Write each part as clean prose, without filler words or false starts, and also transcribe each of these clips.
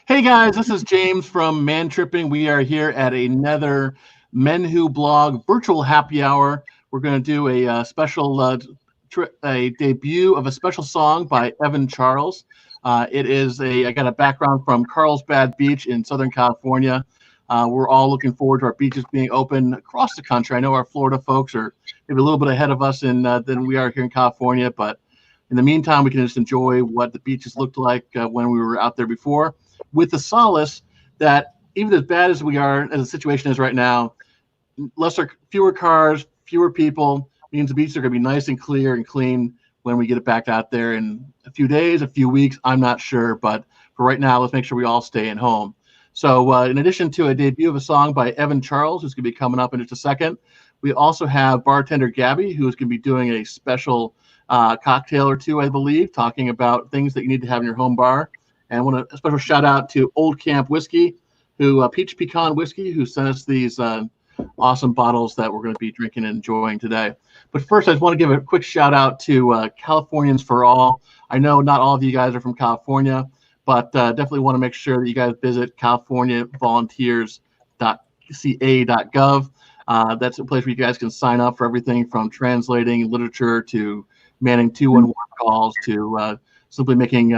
Hey guys, this is James from Man Tripping. We are here at another MenWhoBlog virtual happy hour. We're going to do a special a debut of a special song by Evyn Charles. I got a background from Carlsbad Beach in Southern California. We're all looking forward to our beaches being open across the country. I know our Florida folks are maybe a little bit ahead of us than we are here in California, but in the meantime, we can just enjoy what the beaches looked like when we were out there before, with the solace that even as bad as we are, as the situation is right now, fewer cars, fewer people means the beaches are going to be nice and clear and clean when we get it back out there in a few days, a few weeks. I'm not sure, but for right now, let's make sure we all stay at home. So in addition to a debut of a song by Evyn Charles, who's going to be coming up in just a second, we also have bartender Gaby, who's going to be doing a special cocktail or two, I believe, talking about things that you need to have in your home bar. And I want a special shout out to Old Camp Whiskey, Peach Pecan Whiskey, who sent us these awesome bottles that we're going to be drinking and enjoying today. But first, I just want to give a quick shout out to Californians for All. I know not all of you guys are from California, but definitely want to make sure that you guys visit californiavolunteers.ca.gov. That's a place where you guys can sign up for everything from translating literature to manning 211 calls to simply making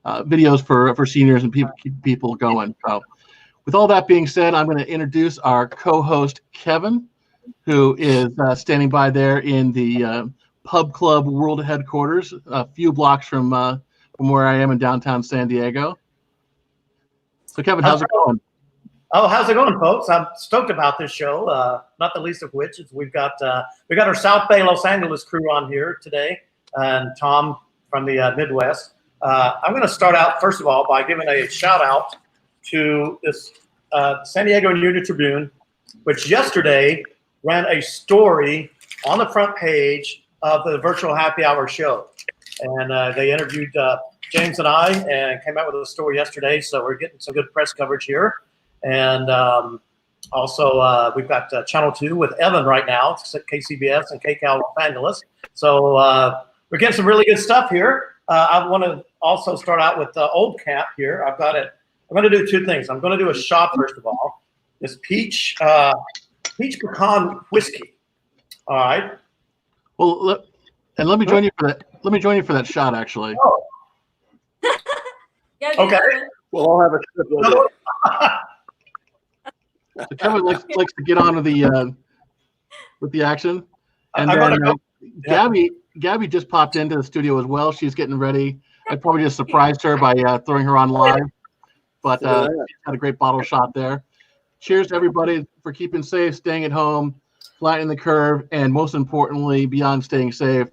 videos for seniors and keep people going. So with all that being said, I'm going to introduce our co-host, Kevin, who is standing by there in the Pub Club World Headquarters, a few blocks from where I am in downtown San Diego. So Kevin, how's it going? Oh, how's it going, folks? I'm stoked about this show, not the least of which is we got our South Bay Los Angeles crew on here today, and Tom from the Midwest. I'm going to start out, first of all, by giving a shout-out to this San Diego Union Tribune, which yesterday ran a story on the front page of the virtual happy hour show. And they interviewed James and I and came out with a story yesterday, so we're getting some good press coverage here. And also, we've got Channel 2 with Evyn right now, KCBS and KCAL Los Angeles. So we're getting some really good stuff here. I want to also start out with Old Camp here. I'm going to do two things. I'm going to do a shot, first of all. This peach pecan whiskey. All right. Well, let me join you for that. Let me join you for that shot, actually. Oh. Okay. We'll all have a sip with it. So Kevin likes to get on with the action, and then Gaby just popped into the studio as well. She's getting ready. I probably just surprised her by throwing her on live, but she had a great bottle shot there. Cheers to everybody for keeping safe, staying at home, flattening the curve, and most importantly, beyond staying safe,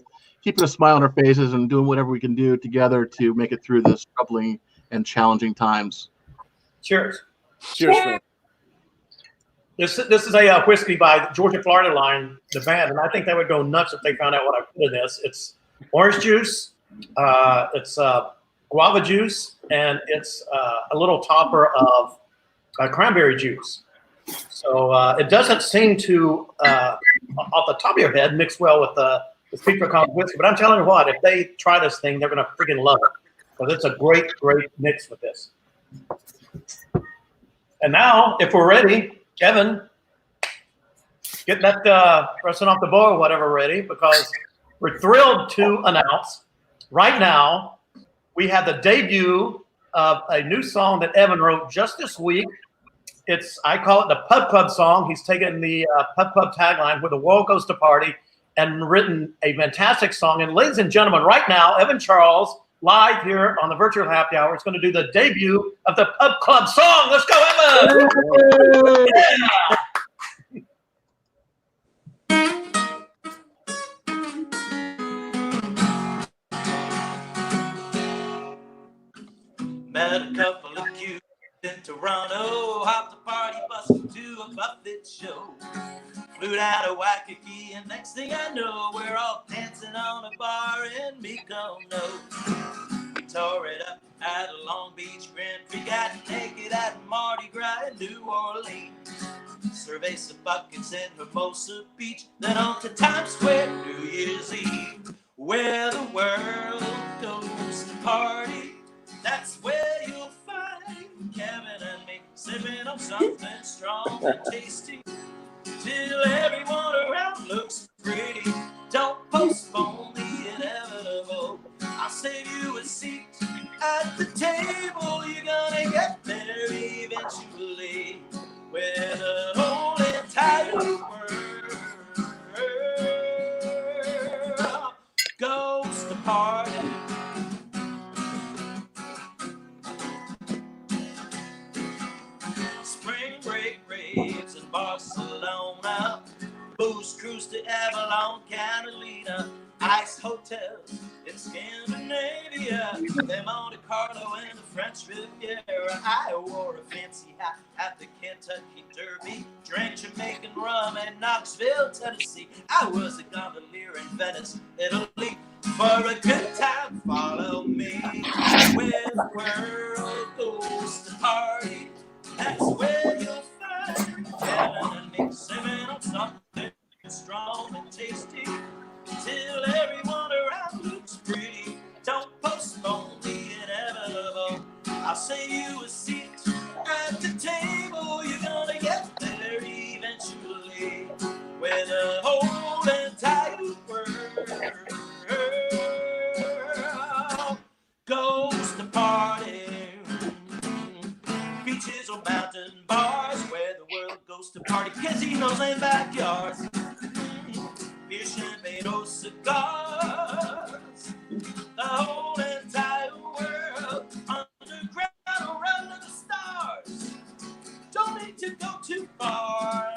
keeping a smile on our faces and doing whatever we can do together to make it through this troubling and challenging times. Cheers. Cheers, friend. This is a whiskey by Georgia Florida Line, the band, and I think they would go nuts if they found out what I put in this. It's orange juice, it's guava juice, and it's a little topper of cranberry juice. So it doesn't seem to, off the top of your head, mix well with the peach pecan whiskey. But I'm telling you what, if they try this thing, they're going to freaking love it. Because it's a great, great mix with this. And now, if we're ready, Evyn, get that pressing off the boil or whatever ready, because we're thrilled to announce right now we have the debut of a new song that Evyn wrote just this week. I call it the Pub Club song. He's taken the Pub Club tagline, "Where the World Goes to Party," and written a fantastic song. And ladies and gentlemen, right now, Evyn Charles, live here on the Virtual Happy Hour, is going to do the debut of the Pub Club song. Let's go, Evyn! Yeah. Met a couple of cutes in Toronto, hopped a party bus to a Buffett show. Flew down to Waikiki, and next thing I know, we're all dancing on a bar in Mykonos. We tore it up at a Long Beach Grand Prix, got naked at Mardi Gras in New Orleans. Survey some buckets in Hermosa Beach, then on to Times Square New Year's Eve, where the world goes to party. That's where you'll find on something strong and tasty. Till everyone around looks pretty. Don't postpone the inevitable. I'll save you a seat at the table. You're gonna get there eventually. Where the whole entire world goes to party. Spring break raves in Barcelona, booze cruise to Avalon, Catalina, ice hotels in Scandinavia, then Monte Carlo and the French Riviera. I wore a fancy hat at the Kentucky Derby, drank Jamaican rum in Knoxville, Tennessee. I was a gondolier in Venice, Italy. For a good time, follow me. Where the world goes to party, that's where you'll find Kevin and me sipping on something strong and tasty. Till everyone around looks pretty. Don't postpone the inevitable. I'll save you a seat at the table. You're gonna get there eventually. Where the whole entire world goes to party. Beaches or mountain bars, where the world goes to party. Casinos and backyards. Beer, champagne, or cigars. The whole entire world, underground or under the stars. Don't need to go too far.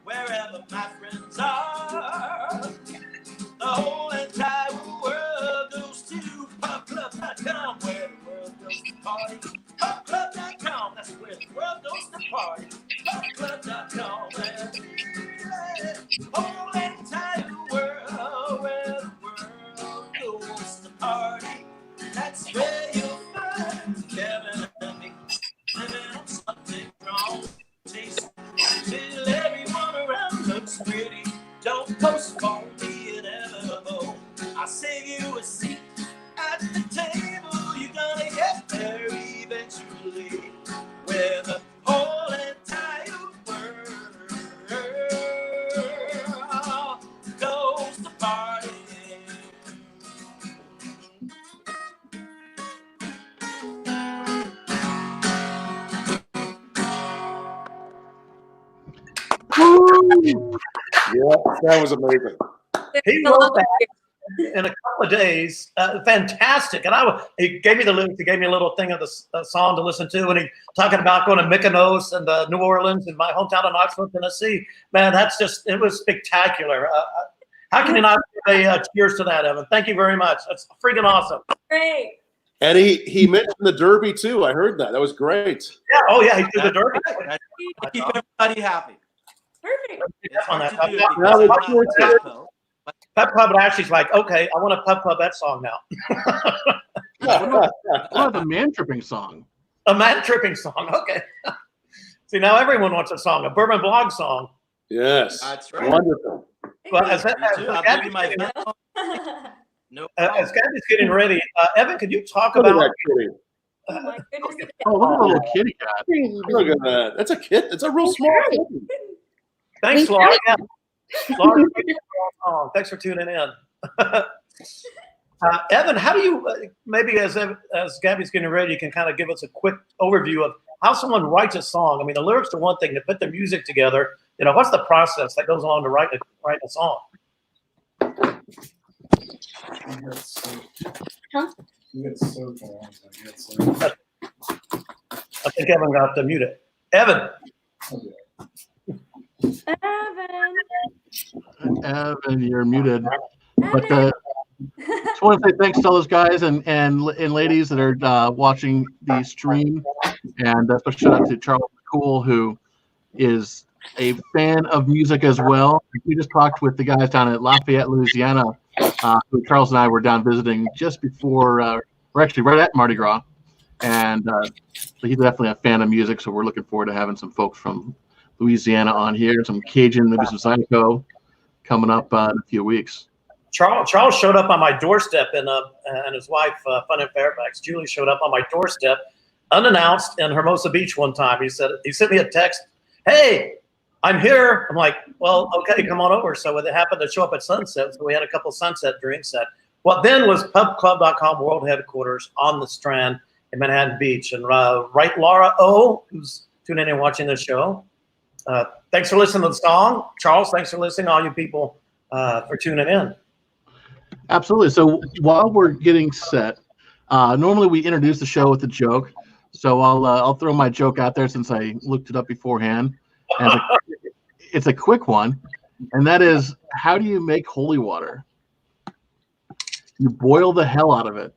Wherever my friends are, the whole entire world goes to pubclub.com, where the world goes to party. Pubclub.com, that's where the world goes to party. Pubclub.com, where the whole entire world, where the world goes to party. That's where you'll find Kevin and me living on something wrong. Taste till everyone around looks pretty. Don't postpone the inevitable. I'll save you a seat at the table. You're gonna get there eventually. Where the whole entire world goes to party. Yeah, that was amazing. He wrote that in a couple of days. Fantastic. And he gave me the lyrics. He gave me a little thing of the song to listen to. And he talking about going to Mykonos and New Orleans and my hometown of Knoxville, Tennessee. Man, it was spectacular. How can you not say cheers to that, Evan? Thank you very much. That's freaking awesome. Great. And he mentioned the Derby too. I heard that. That was great. Yeah. Oh, yeah. He did the Derby. Keep everybody happy. Perfect. On that. Pub Club Ashley's like, okay, I want a Pub Club that song now. What about the man tripping song? A man tripping song. Okay. See, now everyone wants a song, a Bourbon Blog song. Yes. That's right. Wonderful. Well, I'll give you my no. as Gaby's getting ready, Evan, could you talk Look at about? that kitty. Oh my goodness. Oh, look at the little kitty cat. Look at that. That's a kid. It's a real small kitty. Thanks, Laura. Yeah. Laura, thanks for tuning in. Evan, how do you maybe as Gaby's getting ready, you can kind of give us a quick overview of how someone writes a song. I mean, the lyrics are one thing, to put the music together. You know, what's the process that goes on to write a song? I think Evan got to mute it. Evan. Evan, you're muted. But just want to say thanks to all those guys and ladies that are watching the stream, and special shout out to Charles McCool, who is a fan of music as well. We just talked with the guys down at Lafayette, Louisiana, who Charles and I were down visiting just before, we're actually right at Mardi Gras, and so he's definitely a fan of music. So we're looking forward to having some folks from Louisiana on here, some Cajun, maybe some Zydeco coming up in a few weeks. Charles showed up on my doorstep, and his wife, Fun in Fairfax, Julie, showed up on my doorstep unannounced in Hermosa Beach one time. He sent me a text, "Hey, I'm here." I'm like, "Well, okay, come on over." So it happened to show up at Sunset, so we had a couple Sunset drinks at what then was pubclub.com world headquarters on the Strand in Manhattan Beach. And right, Laura O, who's tuning in and watching this show. Thanks for listening to the song. Charles, thanks for listening, all you people, for tuning in. Absolutely. So while we're getting set, normally we introduce the show with a joke. So I'll throw my joke out there since I looked it up beforehand. And it's a quick one, and that is, how do you make holy water? You boil the hell out of it.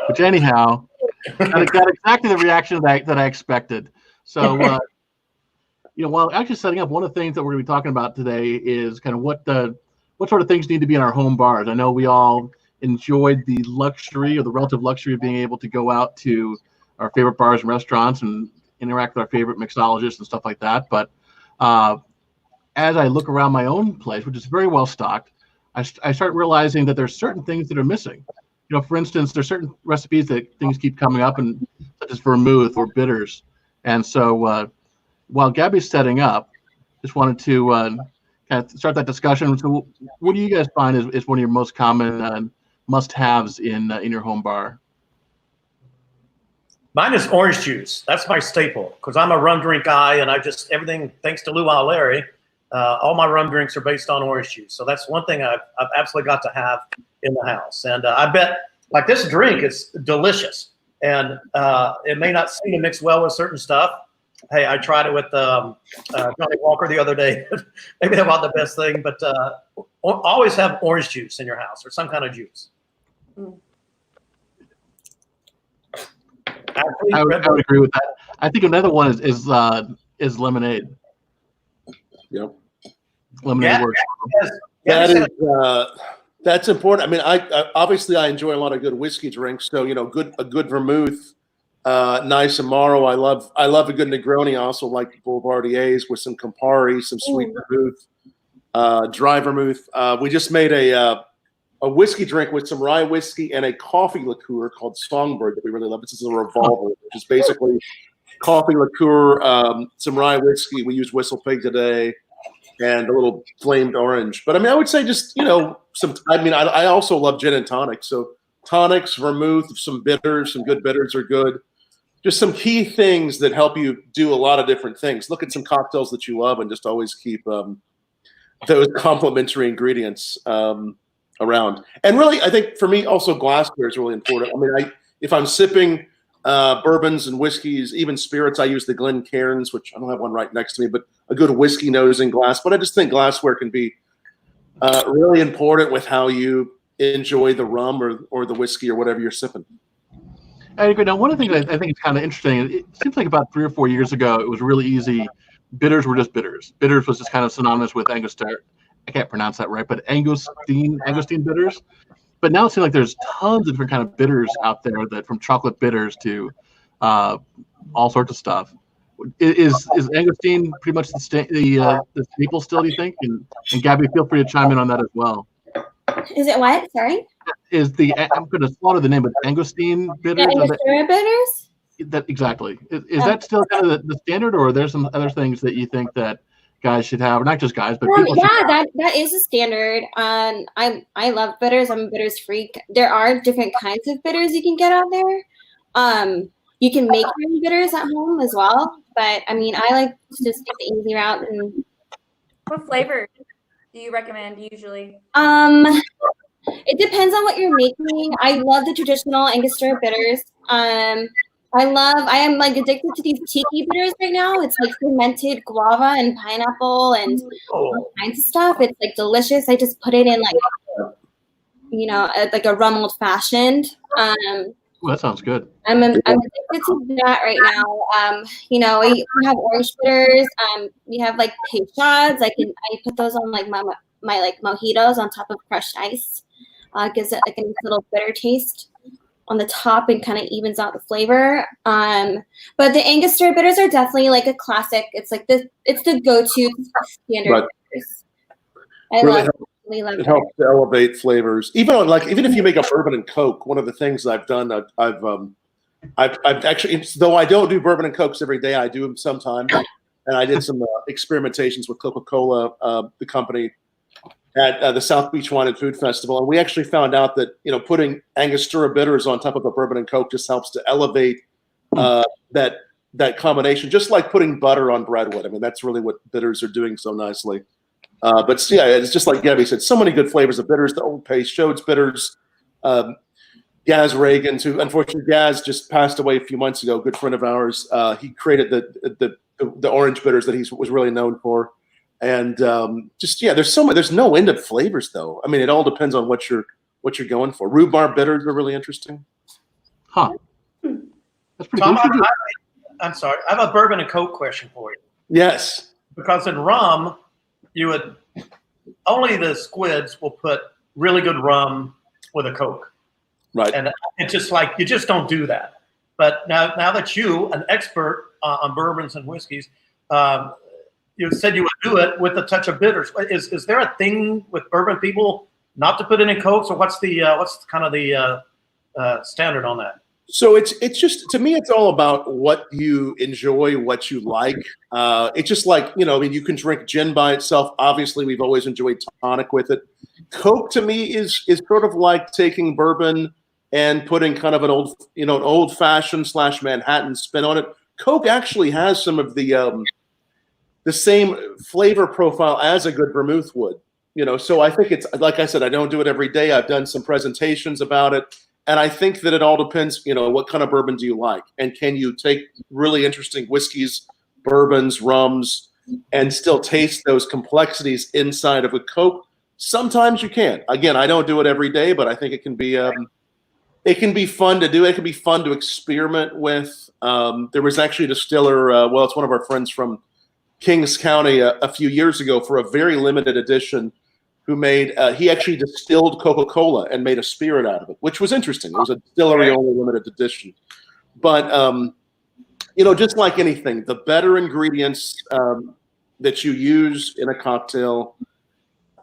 Which anyhow, got exactly the reaction that I expected. So, while actually setting up, one of the things that we're going to be talking about today is kind of what sort of things need to be in our home bars. I know we all enjoyed the luxury or the relative luxury of being able to go out to our favorite bars and restaurants and interact with our favorite mixologists and stuff like that. But as I look around my own place, which is very well stocked, I start realizing that there's certain things that are missing. For instance, there's certain recipes that things keep coming up, and such as vermouth or bitters. And so while Gaby's setting up, just wanted to kind of start that discussion. So what do you guys find is one of your most common must-haves in your home bar? Mine is orange juice. That's my staple because I'm a rum drink guy, and everything, thanks to Luau Larry, all my rum drinks are based on orange juice. So that's one thing I've absolutely got to have in the house. And I bet, like, this drink is delicious. And it may not seem to mix well with certain stuff. Hey, I tried it with Johnny Walker the other day. Maybe that's not the best thing, but always have orange juice in your house or some kind of juice. I would agree with that. I think another one is lemonade. Yep. Lemonade works. That's important. I mean, I obviously I enjoy a lot of good whiskey drinks. So a good vermouth, nice Amaro. I love a good Negroni. I also like Boulevardiers with some Campari, some sweet vermouth, dry vermouth. We just made a whiskey drink with some rye whiskey and a coffee liqueur called Songbird that we really love. This is a revolver, which is basically coffee liqueur, some rye whiskey. We use Whistle Pig today, and a little flamed orange. But I mean, I would say just I also love gin and tonic. So tonics, vermouth, some bitters, some good bitters are good. Just some key things that help you do a lot of different things. Look at some cocktails that you love, and just always keep those complementary ingredients around. And really, I think for me, also glassware is really important. I mean, if I'm sipping bourbons and whiskeys, even spirits, I use the Glencairns, which I don't have one right next to me, but a good whiskey nose in glass. But I just think glassware can be really important with how you enjoy the rum or the whiskey or whatever you're sipping. I agree. Now, one of the things I think is kind of interesting, it seems like about 3 or 4 years ago, it was really easy. Bitters were just bitters. Bitters was just kind of synonymous with Angostura. I can't pronounce that right, but Angosteen bitters. But now it seems like there's tons of different kind of bitters out there, that from chocolate bitters to all sorts of stuff. Is Angosteen pretty much the staple still, do you think? And Gaby, feel free to chime in on that as well. Is it what? Sorry? I'm going to slaughter the name, but Angosteen bitters? The Angostura bitters? That exactly. Is that still kind of the standard, or are there some other things that you think that guys should have, or not just guys, but people should have? that is a standard. I love bitters. I'm a bitters freak. There are different kinds of bitters you can get out there. You can make your own bitters at home as well, but I mean, I like to just take the easy route. And what flavor do you recommend usually? It depends on what you're making. I love the traditional Angostura bitters. I am like addicted to these tiki bitters right now. It's like fermented guava and pineapple and all kinds of stuff. It's like delicious. I just put it in like a rum old fashioned. Well, that sounds good. I'm addicted to that right now. We have orange bitters. We have like peychaud's. I put those on like my like mojitos on top of crushed ice. Gives it like a nice little bitter taste on the top and kind of evens out the flavor. But the Angostura bitters are definitely like a classic. It's like it's the go-to standard bitters. I love We love It it. helps to elevate flavors. Even if you make a bourbon and Coke, one of the things I've done, I've actually, though I don't do bourbon and Cokes every day, I do them sometimes. And I did some experimentations with Coca-Cola, the company, at the South Beach Wine and Food Festival, and we actually found out that putting Angostura bitters on top of a bourbon and Coke just helps to elevate that combination, just like putting butter on bread would. I mean, that's really what bitters are doing so nicely. But yeah, it's just like Gaby said, so many good flavors of bitters. The Old Pace, Shode's bitters, Gaz Reagan, who unfortunately Gaz just passed away a few months ago, a good friend of ours. He created the orange bitters that he was really known for. And there's no end of flavors though. I mean, it all depends on what you're going for. Rhubarb bitters are really interesting. Huh. That's pretty Tom, good. I'm sorry. I have a bourbon and Coke question for you. Yes. Because in rum, only the squids will put really good rum with a Coke. Right. And it's just like, you just don't do that. But now that you, an expert on bourbons and whiskeys, you said you would do it with a touch of bitters. Is there a thing with bourbon people not to put in Cokes, or what's kind of the standard on that? So it's just, to me, it's all about what you enjoy, what you like. It's just like, I mean, you can drink gin by itself. Obviously, we've always enjoyed tonic with it. Coke to me is sort of like taking bourbon and putting kind of an old fashioned / Manhattan spin on it. Coke actually has some of the same flavor profile as a good vermouth would, so I think it's, like I said, I don't do it every day. I've done some presentations about it. And I think that it all depends, what kind of bourbon do you like? And can you take really interesting whiskeys, bourbons, rums, and still taste those complexities inside of a Coke? Sometimes you can. Again, I don't do it every day, but I think it can be fun to do. It can be fun to experiment with. There was actually a distiller, it's one of our friends from Kings County a few years ago, for a very limited edition, who made he actually distilled Coca-Cola and made a spirit out of it, which was interesting. It was a distillery only limited edition. But just like anything, the better ingredients that you use in a cocktail,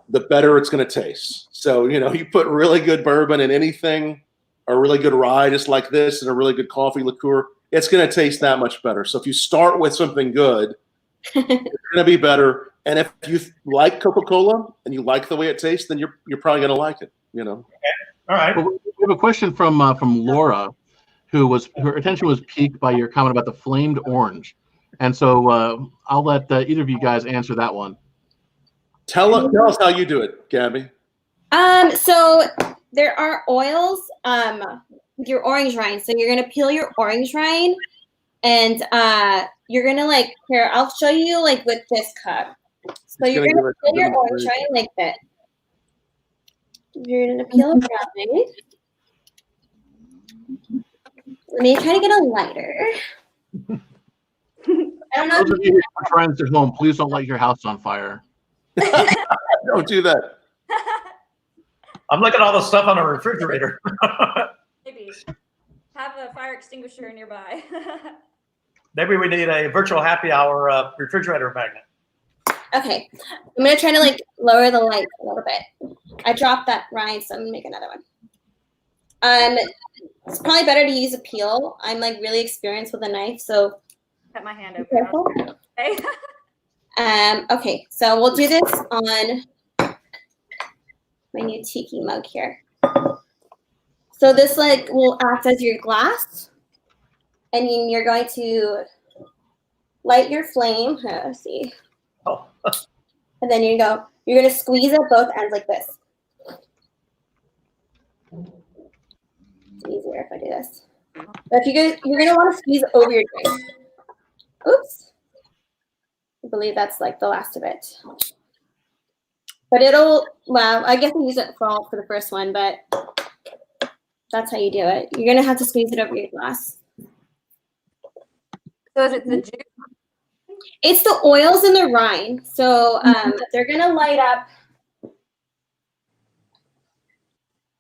the better it's going to taste. So you put really good bourbon in anything, a really good rye just like this, and a really good coffee liqueur, it's going to taste that much better. So if you start with something good, it's going to be better. And if you like Coca-Cola and you like the way it tastes, then you're probably going to like it. Okay. All right. Well, we have a question from Laura, her attention was piqued by your comment about the flamed orange, and so I'll let either of you guys answer that one. Tell us how you do it, Gaby. So there are oils. Your orange rind. So you're gonna peel your orange rind, and you're gonna here. I'll show you with this cup. So you're gonna peel your orange rind like that. You're gonna peel it right. Let me try to get a lighter. I don't know. Those of you who are friends at home, please don't light your house on fire. Don't do that. I'm looking at all the stuff on the refrigerator. Maybe have a fire extinguisher nearby. Maybe we need a virtual happy hour refrigerator magnet. Okay, I'm gonna try to lower the light a little bit. I dropped that rind, so I'm gonna make another one. It's probably better to use a peel. I'm really experienced with a knife, so Cut my hand over. careful. Okay. Okay, so we'll do this on my new tiki mug here. So this will act as your glass, and you're going to light your flame. Let's see. Oh. And then you're gonna squeeze at both ends like this. It's easier if I do this. But you're gonna want to squeeze over your drink. Oops. I believe that's the last of it. But I guess I use it for the first one, but that's how you do it. You're gonna have to squeeze it over your glass. So is it the juice? It's the oils in the rind. So they're gonna light up.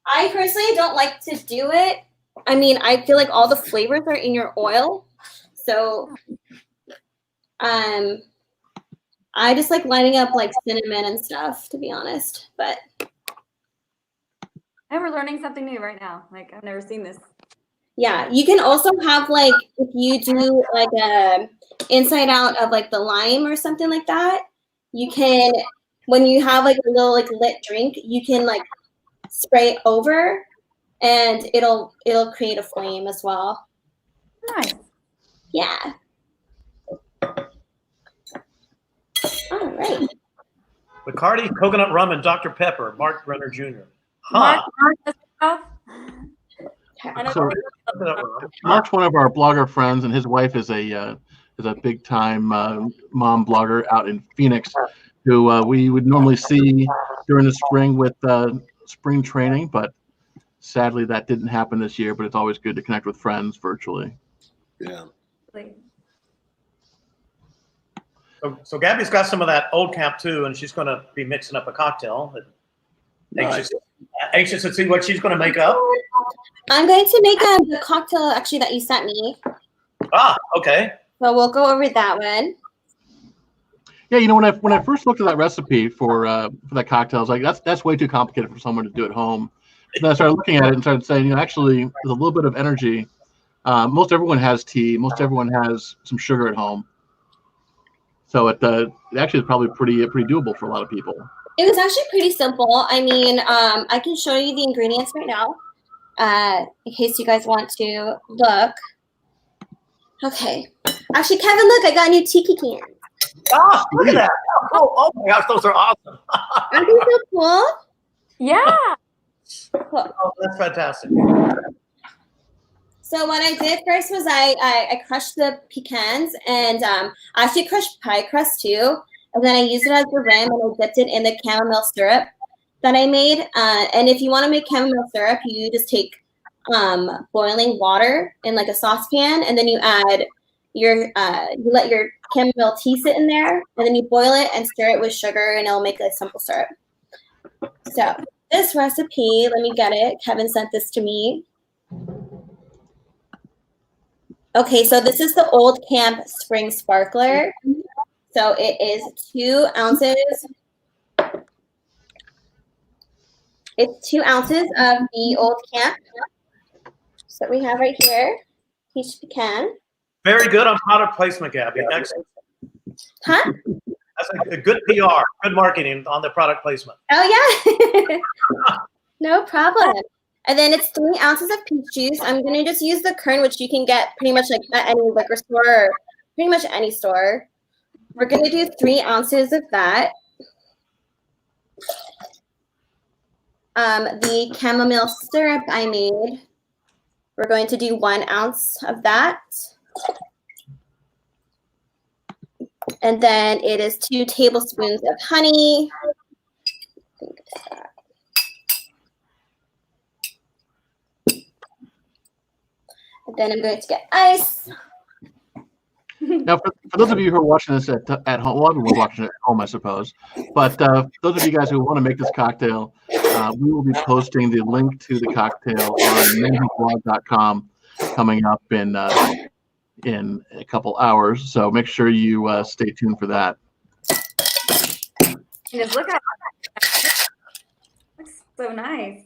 I personally don't like to do it. I mean, I feel like all the flavors are in your oil. So I just like lining up like cinnamon and stuff, to be honest. But And we're learning something new right now. Like I've never seen this. yeah, you can also have like if you do like a inside out of like the lime or something like that, you can when you have like a little like lit drink, you can like spray it over and it'll create a flame as well. Nice. Yeah. All right. Bacardi, coconut rum, and Dr. Pepper. Mark Brenner Jr. Mark, Huh. I know So Mark's one of our blogger friends, and his wife is a big time mom blogger out in Phoenix, who we would normally see during the spring with spring training, but sadly that didn't happen this year. But it's always good to connect with friends virtually. Yeah. So Gabby's got some of that old camp too, and she's going to be mixing up a cocktail. Anxious to see what she's going to make up. I'm going to make the cocktail actually that you sent me. Ah, okay. So we'll go over that one. Yeah, you know, when I first looked at that recipe for that cocktail, I was like, that's way too complicated for someone to do at home. And then I started looking at it and started saying, you know, actually, with a little bit of energy, most everyone has tea. Most everyone has some sugar at home. So it actually is probably pretty doable for a lot of people. It was actually pretty simple. I mean, I can show you the ingredients right now, in case you guys want to look. Okay. Actually, Kevin, look, I got new tiki cans. Oh, look at that. Oh my gosh, those are awesome. Aren't they so cool? Yeah. Cool. Oh, that's fantastic. So what I did first was I crushed the pecans and I actually crushed pie crust too. And then I used it as the rim and I dipped it in the chamomile syrup that I made. And if you want to make chamomile syrup, you just take boiling water in like a saucepan, and then you add you let your chamomile tea sit in there, and then you boil it and stir it with sugar, and it'll make a simple syrup. So this recipe, let me get it. Kevin sent this to me. Okay, so this is the Old Camp Spring Sparkler. So it is 2 ounces. It's 2 ounces of the Old Camp. So we have right here, peach pecan. Very good on product placement, Gabby. Excellent. Huh? That's a good PR, good marketing on the product placement. Oh, yeah. No problem. And then it's 3 ounces of peach juice. I'm going to just use the curd, which you can get pretty much like at any liquor store or pretty much any store. We're going to do 3 ounces of that. The chamomile syrup I made, we're going to do 1 ounce of that. And then it is 2 tablespoons of honey. And then I'm going to get ice. Now, for those of you who are watching this at home, well, everyone's watching it at home, I suppose. But those of you guys who want to make this cocktail, we will be posting the link to the cocktail on MenWhoBlog.com coming up in a couple hours. So make sure you stay tuned for that. Just look at it. Looks so nice.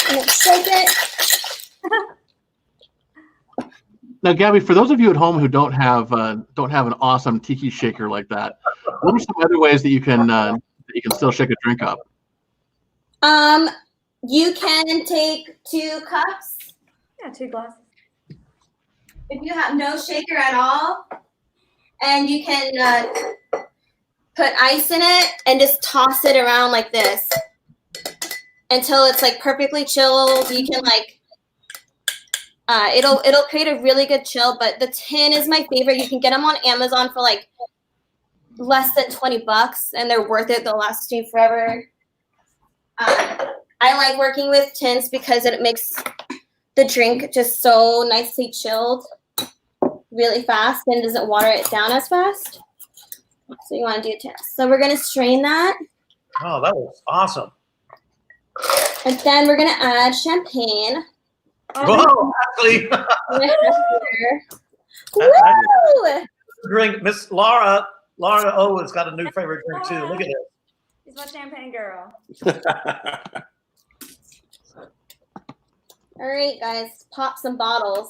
And shake it. Now, Gabby, for those of you at home who don't have an awesome tiki shaker like that, what are some other ways that you can still shake a drink up? You can take 2 cups. Yeah, 2 glasses. If you have no shaker at all, and you can put ice in it and just toss it around like this until it's like perfectly chilled. You can like it'll create a really good chill, but the tin is my favorite. You can get them on Amazon for like less than $20 and they're worth it. They'll last you forever. I like working with tins because it makes the drink just so nicely chilled really fast and doesn't water it down as fast. So you want to do tin. So we're going to strain that. Oh, that was awesome. And then we're going to add champagne. Whoa, actually. Woo! Drink, Miss Laura O has got a new favorite drink too. Look at this. She's my champagne girl. All right, guys, pop some bottles.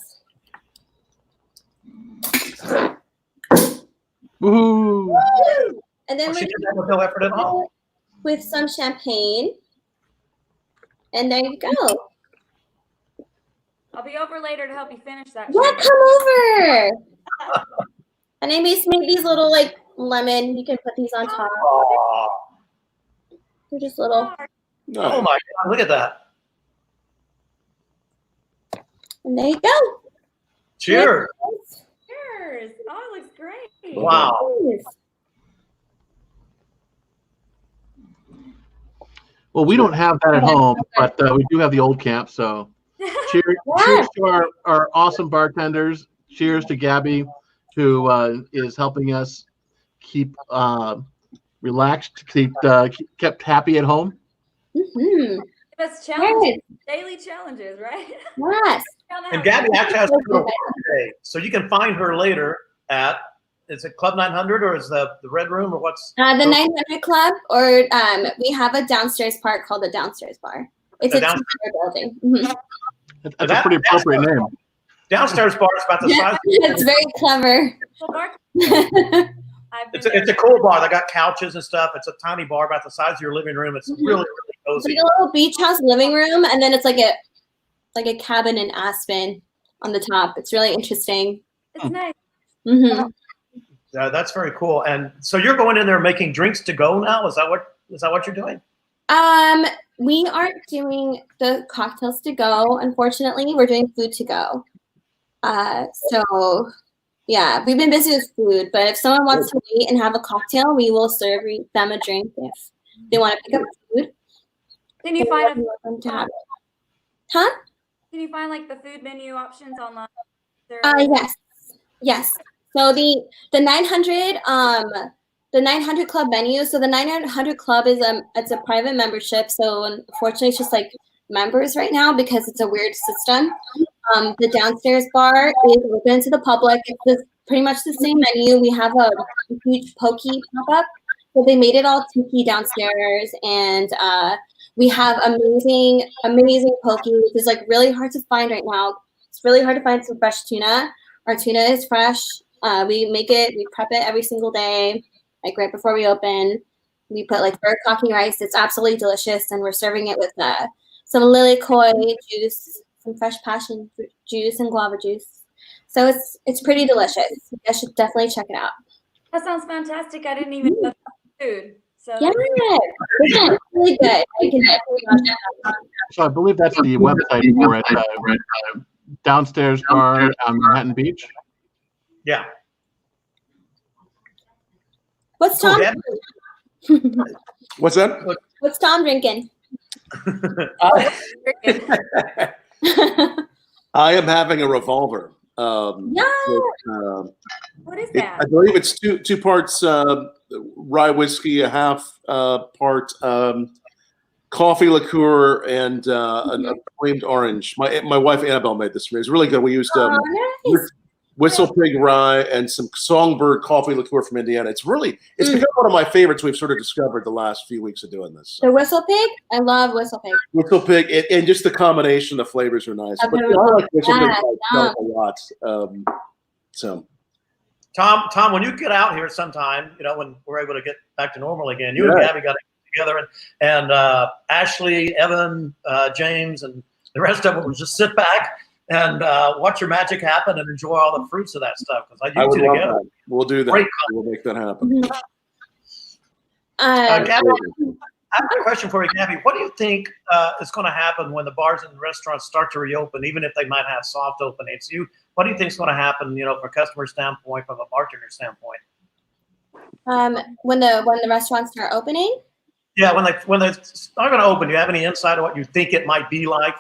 Woohoo! Woo! And then She we did that with no effort at all. with some champagne. And there you go. I'll be over later to help you finish that. Yeah, shit. come over. And I made these little like lemon. You can put these on top. Aw. They're just little. Oh my God, look at that. And there you go. Cheers. Cheers. Oh, it looks great. Wow. Well, we don't have that at home, but we do have the old camp. So cheers to our awesome bartenders. Cheers to Gaby, who is helping us keep relaxed, kept happy at home. Mm-hmm. That's challenges, daily challenges, right? Yes. And Gaby actually has to go to work today, so you can find her later at, is it Club 900 or is the Red Room or what's? The 900 Club, or we have a downstairs part called the Downstairs Bar. It's a two-story building. Mm-hmm. That's a pretty appropriate name. Downstairs bar is about the size. It's very clever. It's a cool bar. They got couches and stuff. It's a tiny bar about the size of your living room. It's really, really cozy. It's like a little beach house living room, and then it's like a cabin in Aspen on the top. It's really interesting. It's nice. Mm-hmm. Yeah, that's very cool. And so you're going in there making drinks to go now? Is that what you're doing? We aren't doing the cocktails to go. Unfortunately, we're doing food to go. So yeah, we've been busy with food, but if someone wants to wait and have a cocktail, we will serve them a drink if they want to pick up food. Can you find Huh? Can you find like the food menu options online? Yes. So the 900 Club menu. So the 900 Club is it's a private membership. So unfortunately, it's just like members right now because it's a weird system. The downstairs bar is open to the public. It's pretty much the same menu. We have a huge pokey pop-up. So they made it all tiki downstairs, and we have amazing pokey, which is like really hard to find right now. It's really hard to find some fresh tuna. Our tuna is fresh. We make it, we prep it every single day, like right before we open. We put like burrata rice. It's absolutely delicious, and we're serving it with some lilikoi juice, some fresh passion fruit juice, and guava juice. So it's pretty delicious. You guys should definitely check it out. That sounds fantastic. I didn't even know food. So yeah, it's really good. I can definitely So I believe that's the website for it. Downstairs Bar on Manhattan Beach. Yeah. What's Tom? What's that? What's Tom drinking? I am having a revolver. No. What is that? I believe it's two parts rye whiskey, a half part coffee liqueur, and a flamed orange. My wife Annabelle made this for me. It's really good. We used Nice. Whistle Pig rye and some Songbird coffee liqueur from Indiana. It's become one of my favorites. We've sort of discovered the last few weeks of doing this. The Whistle Pig? I love Whistle Pig. Whistle Pig, and just the combination, the flavors are nice. But I like Whistle Pig a lot. So, Tom, when you get out here sometime, when we're able to get back to normal again, you and Gaby got to get together, and Ashley, Evan, James, and the rest of them will just sit back and watch your magic happen and enjoy all the fruits of that stuff. Because I would love that. We'll do that. We'll make that happen. Gabby, I have a question for you, Gaby. What do you think is going to happen when the bars and restaurants start to reopen, even if they might have soft openings? What do you think is going to happen, from a customer standpoint, from a bartender standpoint? When the restaurants start opening? Yeah, when they are going to open, do you have any insight on what you think it might be like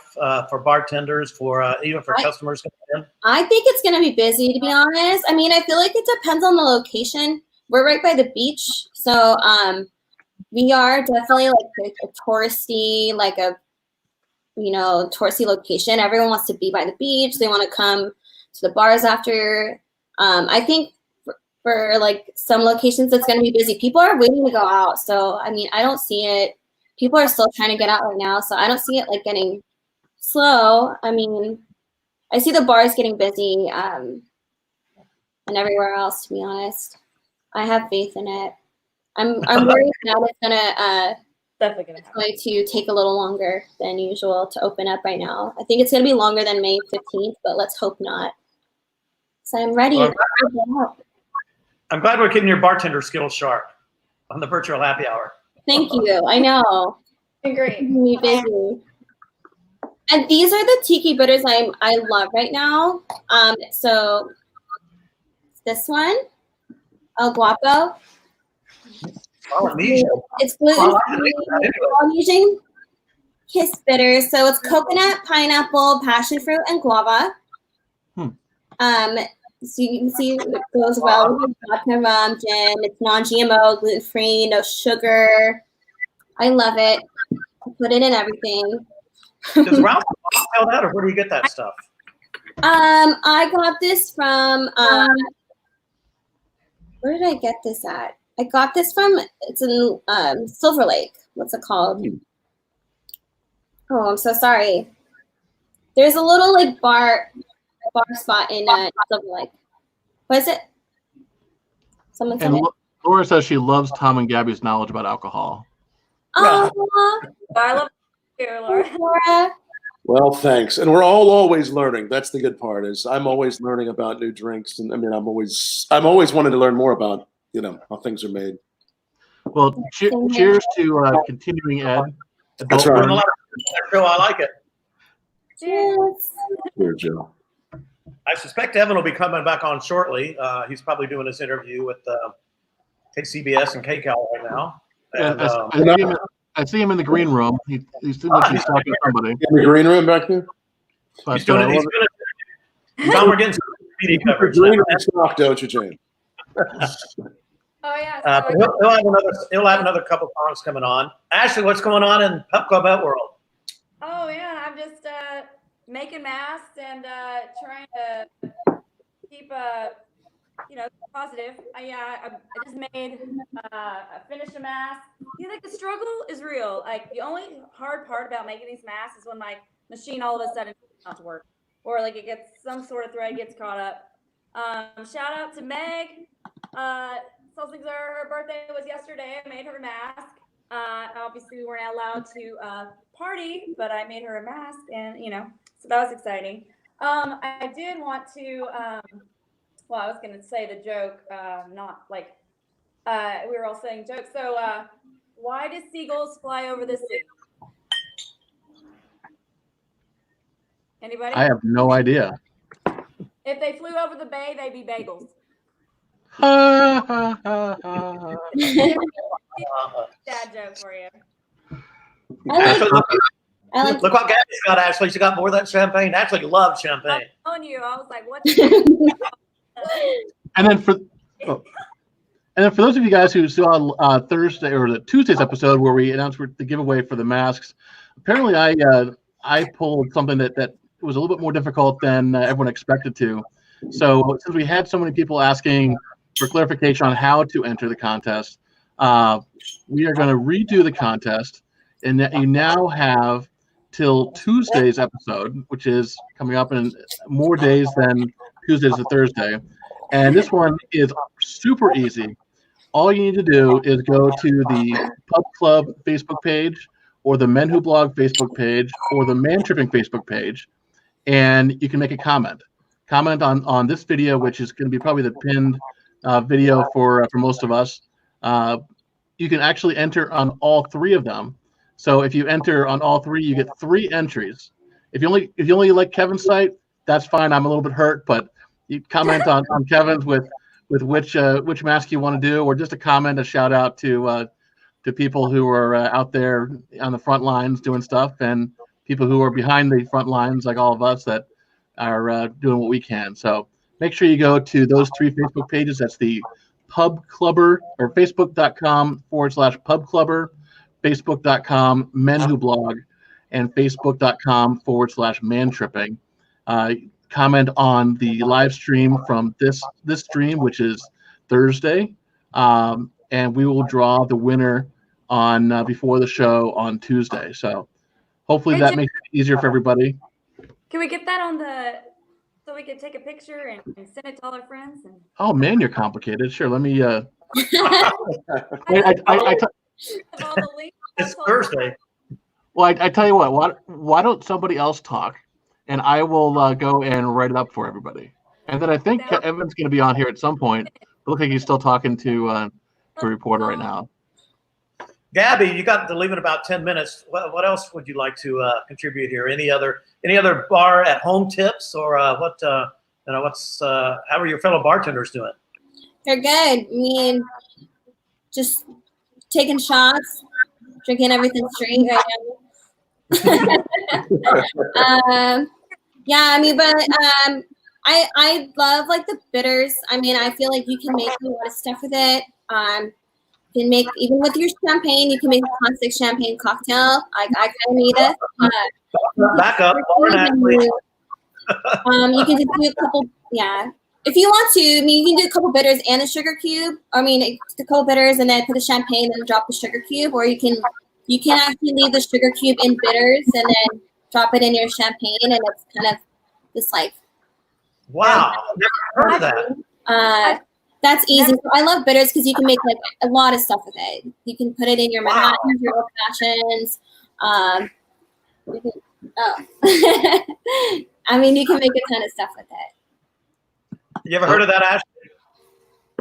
for bartenders, even for customers coming in? I think it's going to be busy, to be honest. I mean, I feel like it depends on the location. We're right by the beach, so we are definitely like a touristy, touristy location. Everyone wants to be by the beach. They want to come to the bars after I think for like some locations, it's going to be busy. People are waiting to go out. So, I mean, I don't see it. People are still trying to get out right now. So I don't see it like getting slow. I mean, I see the bars getting busy and everywhere else, to be honest. I have faith in it. I'm worried that it's Definitely going to take a little longer than usual to open up right now. I think it's going to be longer than May 15th, but let's hope not. So I'm ready. Well, I'm glad we're keeping your bartender skills sharp on the virtual happy hour. Thank you. I know. Great. Me busy. And these are the tiki bitters I love right now. So this one, El Guapo. It's gluten-free, Polynesian kiss bitters. So it's coconut, pineapple, passion fruit, and guava. So you can see it goes well with vodka, rum, gin. It's non-GMO, gluten-free, no sugar. I love it. I put it in everything. Does Ralph sell that, or where do you get that stuff? I got this from where did I get this at? I got this from, it's in Silver Lake. What's it called? Oh, I'm so sorry. There's a little like bar spot in Silver Lake. What is it? Someone said it. Laura says she loves Tom and Gabby's knowledge about alcohol. Oh, I love you, Laura. Well, thanks. And we're all always learning. That's the good part. Is I'm always learning about new drinks, and I mean, I'm always wanting to learn more about how things are made. Well, cheers to continuing ed. That's right. I like it. Cheers. Cheers, Joe. I suspect Evyn will be coming back on shortly. He's probably doing this interview with CBS and KCAL right now. And, I see him in the green room. He's talking to somebody. In the green room back there? He's doing it. Tom, we're getting some media coverage. Green room stock, don't you, Jane? Oh yeah. He'll have another couple songs coming on. Ashley, what's going on in Pub Club Out World? Oh yeah, I'm just making masks and trying to keep positive. I just finished a mask. The struggle is real. Like the only hard part about making these masks is when my machine all of a sudden does not work, or like it gets some sort of thread gets caught up. Shout out to Meg. Her birthday was yesterday. I made her a mask. Obviously, we weren't allowed to party, but I made her a mask, and so that was exciting. I did want to. Well, I was going to say the joke, not like we were all saying jokes. So, why do seagulls fly over the sea? Anybody? I have no idea. If they flew over the bay, they'd be bagels. Dad joke for you. Look what Gaby's got, Ashley. She got more of that champagne. Ashley loves champagne. I'm telling you, I was like, what? And then for those of you guys who saw Thursday or the Tuesday's episode where we announced the giveaway for the masks, apparently I pulled something that was a little bit more difficult than everyone expected to. So since we had so many people asking for clarification on how to enter the contest, we are going to redo the contest, and that you now have till Tuesday's episode, which is coming up in more days than Tuesdays to Thursday. And this one is super easy. All you need to do is go to the Pub Club Facebook page or the MenWhoBlog Facebook page or the Man Tripping Facebook page, and you can make a comment. Comment on this video, which is going to be probably the pinned video for most of us. You can actually enter on all three of them. So if you enter on all three, you get 3 entries. If you only like Kevin's site, that's fine. I'm a little bit hurt, but you comment on Kevin's with which mask you want to do, or just a comment, a shout out to people who are out there on the front lines doing stuff, and people who are behind the front lines, like all of us, that are doing what we can. So make sure you go to those 3 Facebook pages. That's the Pub Clubber, or Facebook.com/Pub Clubber, Facebook.com MenWhoBlog, and Facebook.com/Man Tripping. comment on the live stream from this stream, which is Thursday, and we will draw the winner on before the show on Tuesday. So hopefully that makes it easier for everybody. Can we get that on so we can take a picture and send it to all our friends? Oh man, you're complicated. Sure, let me. It's Thursday. Well, I tell you what. Why don't somebody else talk, and I will go and write it up for everybody. And then I think Evyn's going to be on here at some point. It looks like he's still talking to a reporter right now. Gaby, you got to leave in about 10 minutes. What else would you like to contribute here? Any other bar at home tips, or how are your fellow bartenders doing? They're good. I mean, just taking shots, drinking everything straight right now. Yeah, I mean, but I love like the bitters. I mean, I feel like you can make a lot of stuff with it. You can make, even with your champagne, you can make a classic champagne cocktail. I kind of made it. Back up. You can just do a couple, yeah. If you want to, I mean, you can do a couple bitters and a sugar cube. I mean, a couple bitters and then put the champagne and drop the sugar cube. Or you can actually leave the sugar cube in bitters and then drop it in your champagne, and it's kind of just like. Wow, never heard of that. That's easy. So I love bitters because you can make like a lot of stuff with it. You can put it in your Manhattans, your old fashions. I mean, you can make a ton of stuff with it. You ever heard of that, Ashley?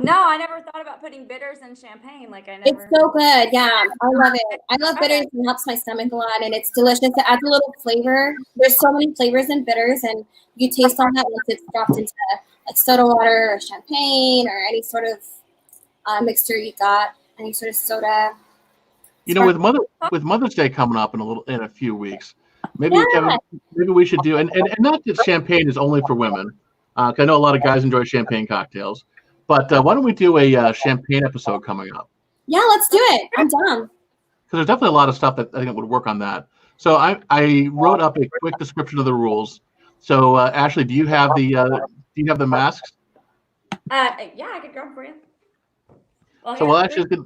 No, I never thought about putting bitters in champagne. It's so good. Yeah, I love it. I love bitters. It helps my stomach a lot, and it's delicious. It adds a little flavor. There's so many flavors in bitters, and you taste all that once it's dropped into like soda water or champagne or any sort of mixture you got, any sort of soda. You know, with Mother's Day coming up in a few weeks, maybe we should do and not that champagne is only for women. 'Cause I know a lot of guys enjoy champagne cocktails, but why don't we do a champagne episode coming up? Yeah, let's do it. I'm down. Because there's definitely a lot of stuff that I think would work on that. So I wrote up a quick description of the rules. So Ashley, do you have the masks? Yeah, I could grab them for you. Well, so Ashley's gonna.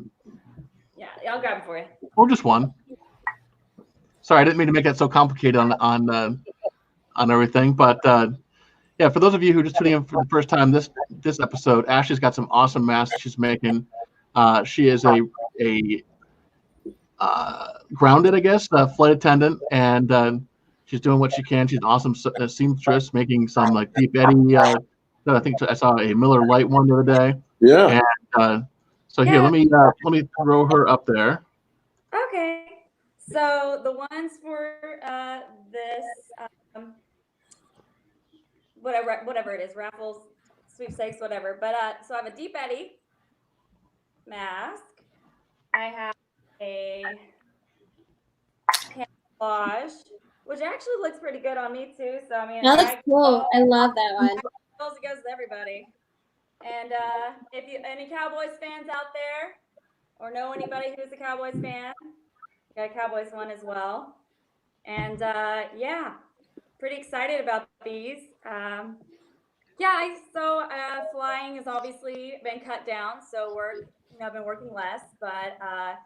Yeah, I'll grab them for you. Or just one. Sorry, I didn't mean to make that so complicated on everything, but yeah, for those of you who are just tuning in for the first time, this episode, Ashley's got some awesome masks she's making. She is a grounded, I guess, flight attendant, and she's doing what she can. She's an awesome seamstress, making some like deep eddy. I think I saw a Miller Lite one the other day. Yeah. And so here, let me throw her up there. Okay. So the ones for this, whatever it is, raffles, sweepstakes, whatever. But so I have a deep eddy mask. I have a camouflage, which actually looks pretty good on me too. So I mean, that looks cool. I love that one. It goes to everybody. And if you any Cowboys fans out there, or know anybody who's a Cowboys fan, got a Cowboys one as well. And yeah, pretty excited about these. Yeah, so flying has obviously been cut down, so I've been working less, but I've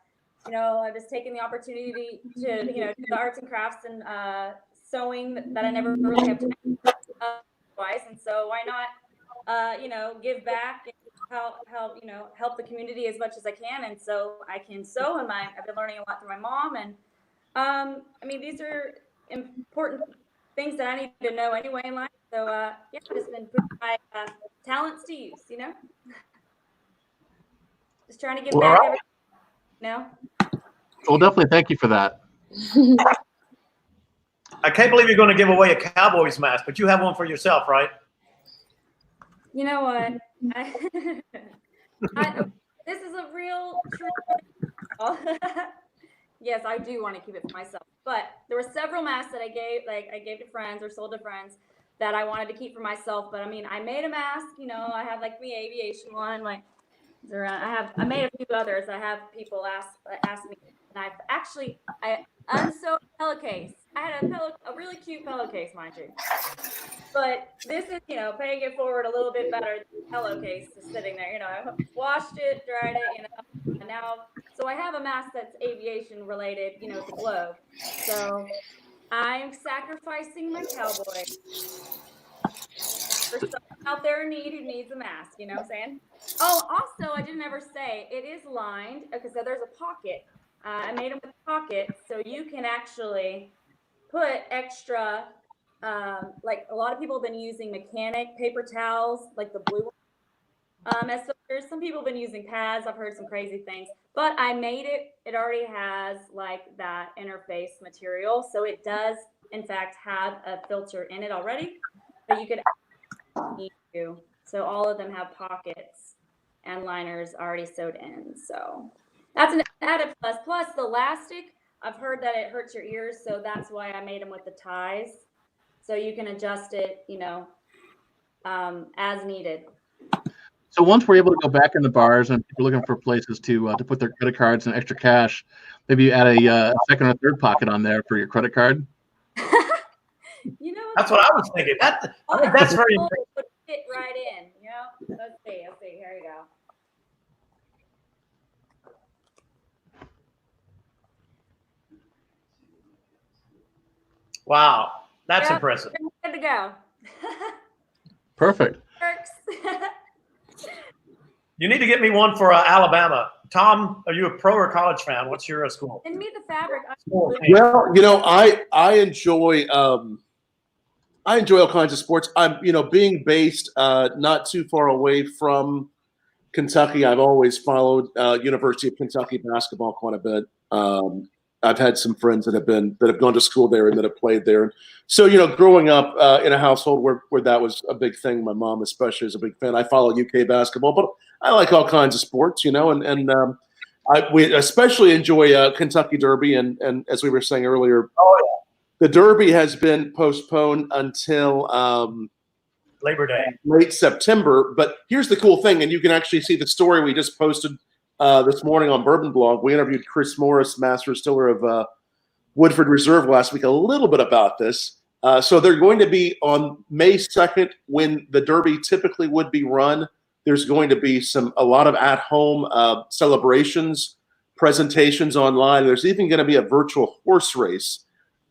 just taken the opportunity to do the arts and crafts and sewing that I never really have time otherwise, and so why not give back and help the community as much as I can, and so I can sew, and I've been learning a lot through my mom, and I mean these are important things that I need to know anyway in life. So yeah, I've just been putting my talents to use, just trying to give back everything, Well, definitely thank you for that. I can't believe you're going to give away a Cowboys mask, but you have one for yourself, right? You know what? This is a real true. Yes, I do want to keep it for myself. But there were several masks that I gave to friends or sold to friends that I wanted to keep for myself. But I mean, I made a mask. I have like the aviation one. I made a few others. I have people ask me, and I unsewed a pillowcase. I had a really cute pillowcase, mind you. But this is, paying it forward a little bit better than the pillowcase is sitting there. I washed it, dried it, and now, so I have a mask that's aviation related, to globe. So I'm sacrificing my cowboy for someone out there in need who needs a mask, you know what I'm saying? Oh, also, I didn't ever say, it is lined, because there's a pocket. I made them with pockets, so you can actually put extra, like a lot of people have been using mechanic paper towels, like the blue one. As filters. Some people have been using pads. I've heard some crazy things, but I made it. It already has like that interface material, so it does in fact have a filter in it already. But you could need to. So all of them have pockets and liners already sewed in. So that's an added plus. Plus the elastic. I've heard that it hurts your ears, so that's why I made them with the ties. So you can adjust it, as needed. So once we're able to go back in the bars and people are looking for places to put their credit cards and extra cash, maybe you add a second or third pocket on there for your credit card. That's what I was thinking. I think that's very important. Would fit right in, Let's see. Here you go. Wow, that's impressive. Good to go. Perfect. Works. You need to get me one for Alabama. Tom, are you a pro or college fan? What's your school? Send me the fabric. Well, I enjoy all kinds of sports. I'm being based not too far away from Kentucky. I've always followed University of Kentucky basketball quite a bit. I've had some friends that have gone to school there and that have played there. So, growing up in a household where that was a big thing, my mom especially is a big fan. I follow UK basketball, but I like all kinds of sports, we especially enjoy Kentucky Derby. And as we were saying earlier, the Derby has been postponed until Labor Day, late September. But here's the cool thing, and you can actually see the story we just posted this morning on Bourbon Blog. We interviewed Chris Morris, master distiller of Woodford Reserve last week, a little bit about this. So they're going to be on May 2nd when the Derby typically would be run. There's going to be a lot of at-home celebrations, presentations online. There's even going to be a virtual horse race.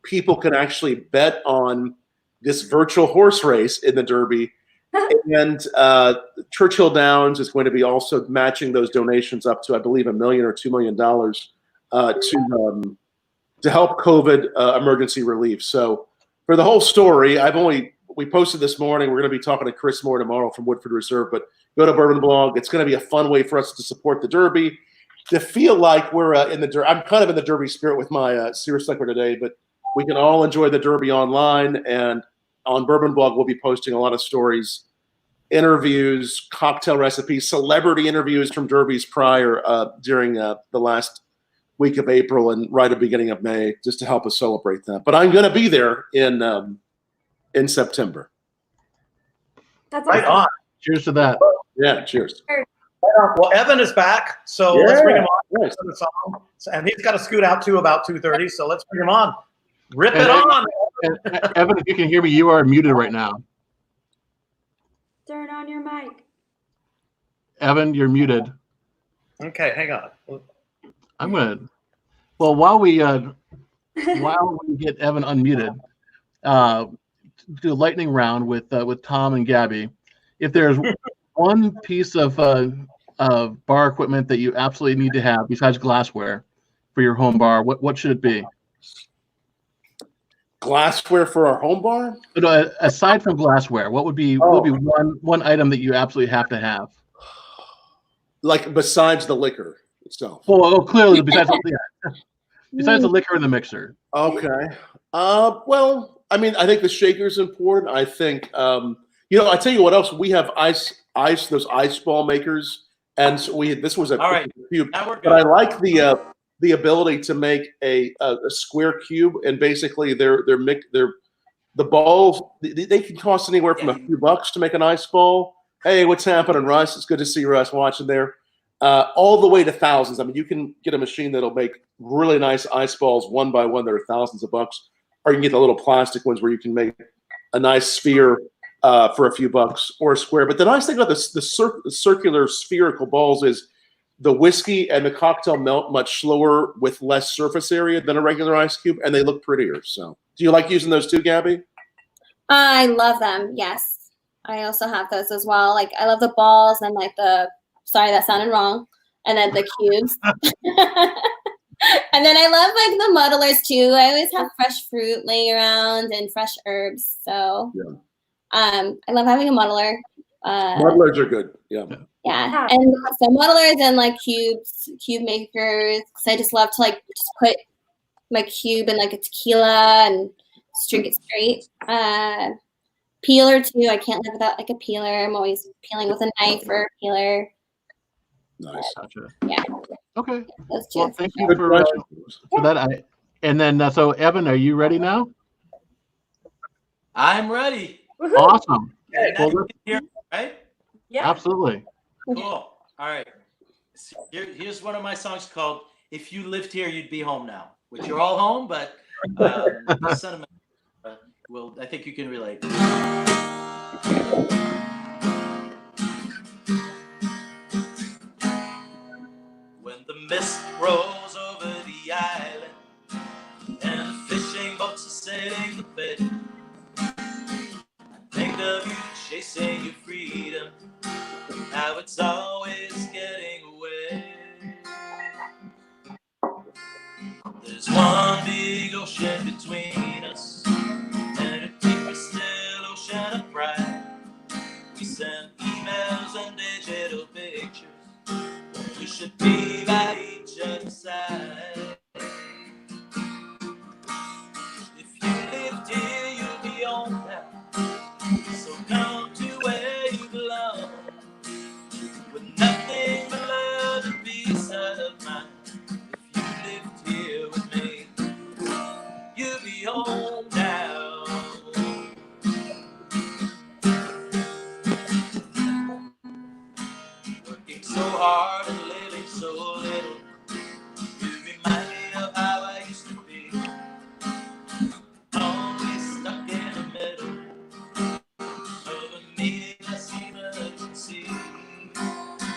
People can actually bet on this virtual horse race in the Derby. And Churchill Downs is going to be also matching those donations up to, I believe, $1 million or $2 million to help COVID emergency relief. So for the whole story, we posted this morning. We're going to be talking to Chris Moore tomorrow from Woodford Reserve, but go to Bourbon Blog. It's going to be a fun way for us to support the Derby, to feel like we're in the Derby. I'm kind of in the Derby spirit with my Sears Liquor today, but we can all enjoy the Derby online. And on Bourbon Blog, we'll be posting a lot of stories, interviews, cocktail recipes, celebrity interviews from Derbies prior during the last week of April and right at the beginning of May, just to help us celebrate that. But I'm going to be there in September. That's right awesome. on. Cheers to that. Yeah, cheers. Well, Evyn is back, so let's bring him on. Nice. To the song. And he's got to scoot out too about 2:30, so let's bring him on. Rip it on. Evyn, if you can hear me, you are muted right now. Turn on your mic. Evyn, you're muted. Okay, hang on. I'm gonna. Well, while we get Evyn unmuted, do a lightning round with Tom and Gaby. If there's one piece of bar equipment that you absolutely need to have besides glassware for your home bar, what should it be? Glassware for our home bar? But, aside from glassware, what would be one item that you absolutely have to have? Like besides the liquor itself. Well, clearly besides the liquor in the mixer. Okay. Well, I mean, I think the shaker is important. I think I tell you what else. We have those ice ball makers, and so this was a cube. But I like the ability to make a square cube, and basically the balls they can cost anywhere from a few bucks to make an ice ball. Hey, what's happening, Russ? It's good to see Russ watching there. All the way to thousands. I mean, you can get a machine that'll make really nice ice balls one by one that are thousands of bucks. or you can get the little plastic ones where you can make a nice sphere for a few bucks or a square. But the nice thing about the circular spherical balls is the whiskey and the cocktail melt much slower with less surface area than a regular ice cube, and they look prettier. So, do you like using those too, Gabby? I love them. Yes, I also have those as well. Like I love the balls and like sorry, that sounded wrong. And then the cubes. And then I love like the muddlers too. I always have fresh fruit laying around and fresh herbs. So yeah. I love having a muddler. Muddlers are good. Yeah. Yeah. And so muddlers and like cube makers. Cause I just love to like just put my cube in like a tequila and just drink it straight. Peeler too. I can't live without like a peeler. I'm always peeling with a knife or a peeler. Nice. Gotcha. Yeah. Okay. Those two. Well, thank you for that. And then, so Evyn, are you ready now? I'm ready. Awesome. Well, here, right? Yeah. Absolutely. Cool. All right. Here's one of my songs called "If You Lived Here, You'd Be Home Now," which you're all home, but the sentiment. Well, I think you can relate. When the mist rolls over the island and the fishing boats are sailing the bay, I think of you chasing your freedom, how it's always getting away. There's one big ocean between us, and a deeper still ocean of pride. We send emails and digital pictures. We should be by each other's side. If you lived here, you'd be on now. So come to where you belong, with nothing but love and peace of mind. If you lived here with me, you'd be home now. Working so hard and living so little, you remind me of how I used to be. Always stuck in the middle of a meaningless emergency.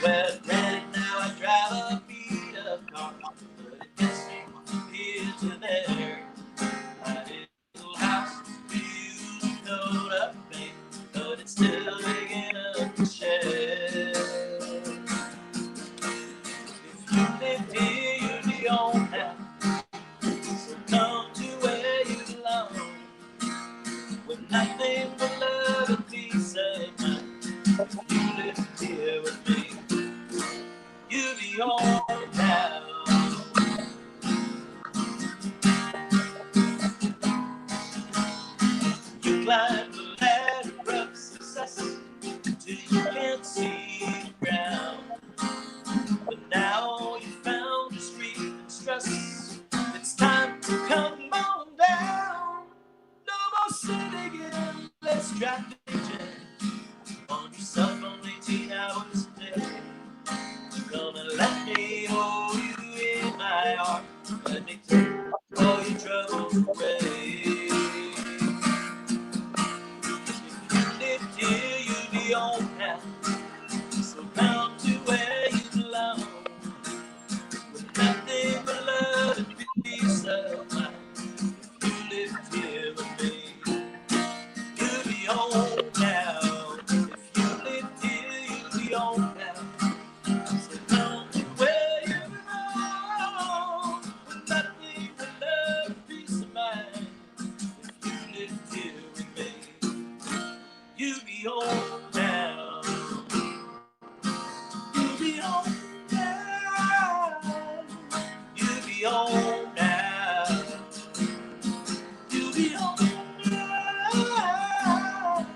Well, granted, now I drive a beat up car, but it gets me from here to there. My little house is used no nothing, but it's still big enough to share. If you lived here, you'd be home now. So come to where you belong, with nothing but love and peace of mind. If you lived here with me, you'd be home now. You climb the ladder of success till you can't see the ground. But now you found your street and stress. It's time to come on down. No more sitting in endless traffic jam on your cell phone 18 hours a day. You're gonna let me hold you in my arms, let me take all your troubles away. If you lived here, you'd be home now. So come to where you belong, with nothing but love and peace of mind. If you lived here with me, you'd be home now. If you lived here, you'd be home now. So come to where you belong, with nothing but love and peace of mind. If you lived here with me, you'd be home now. You'd be home now. You'd be home now. You'd be home now.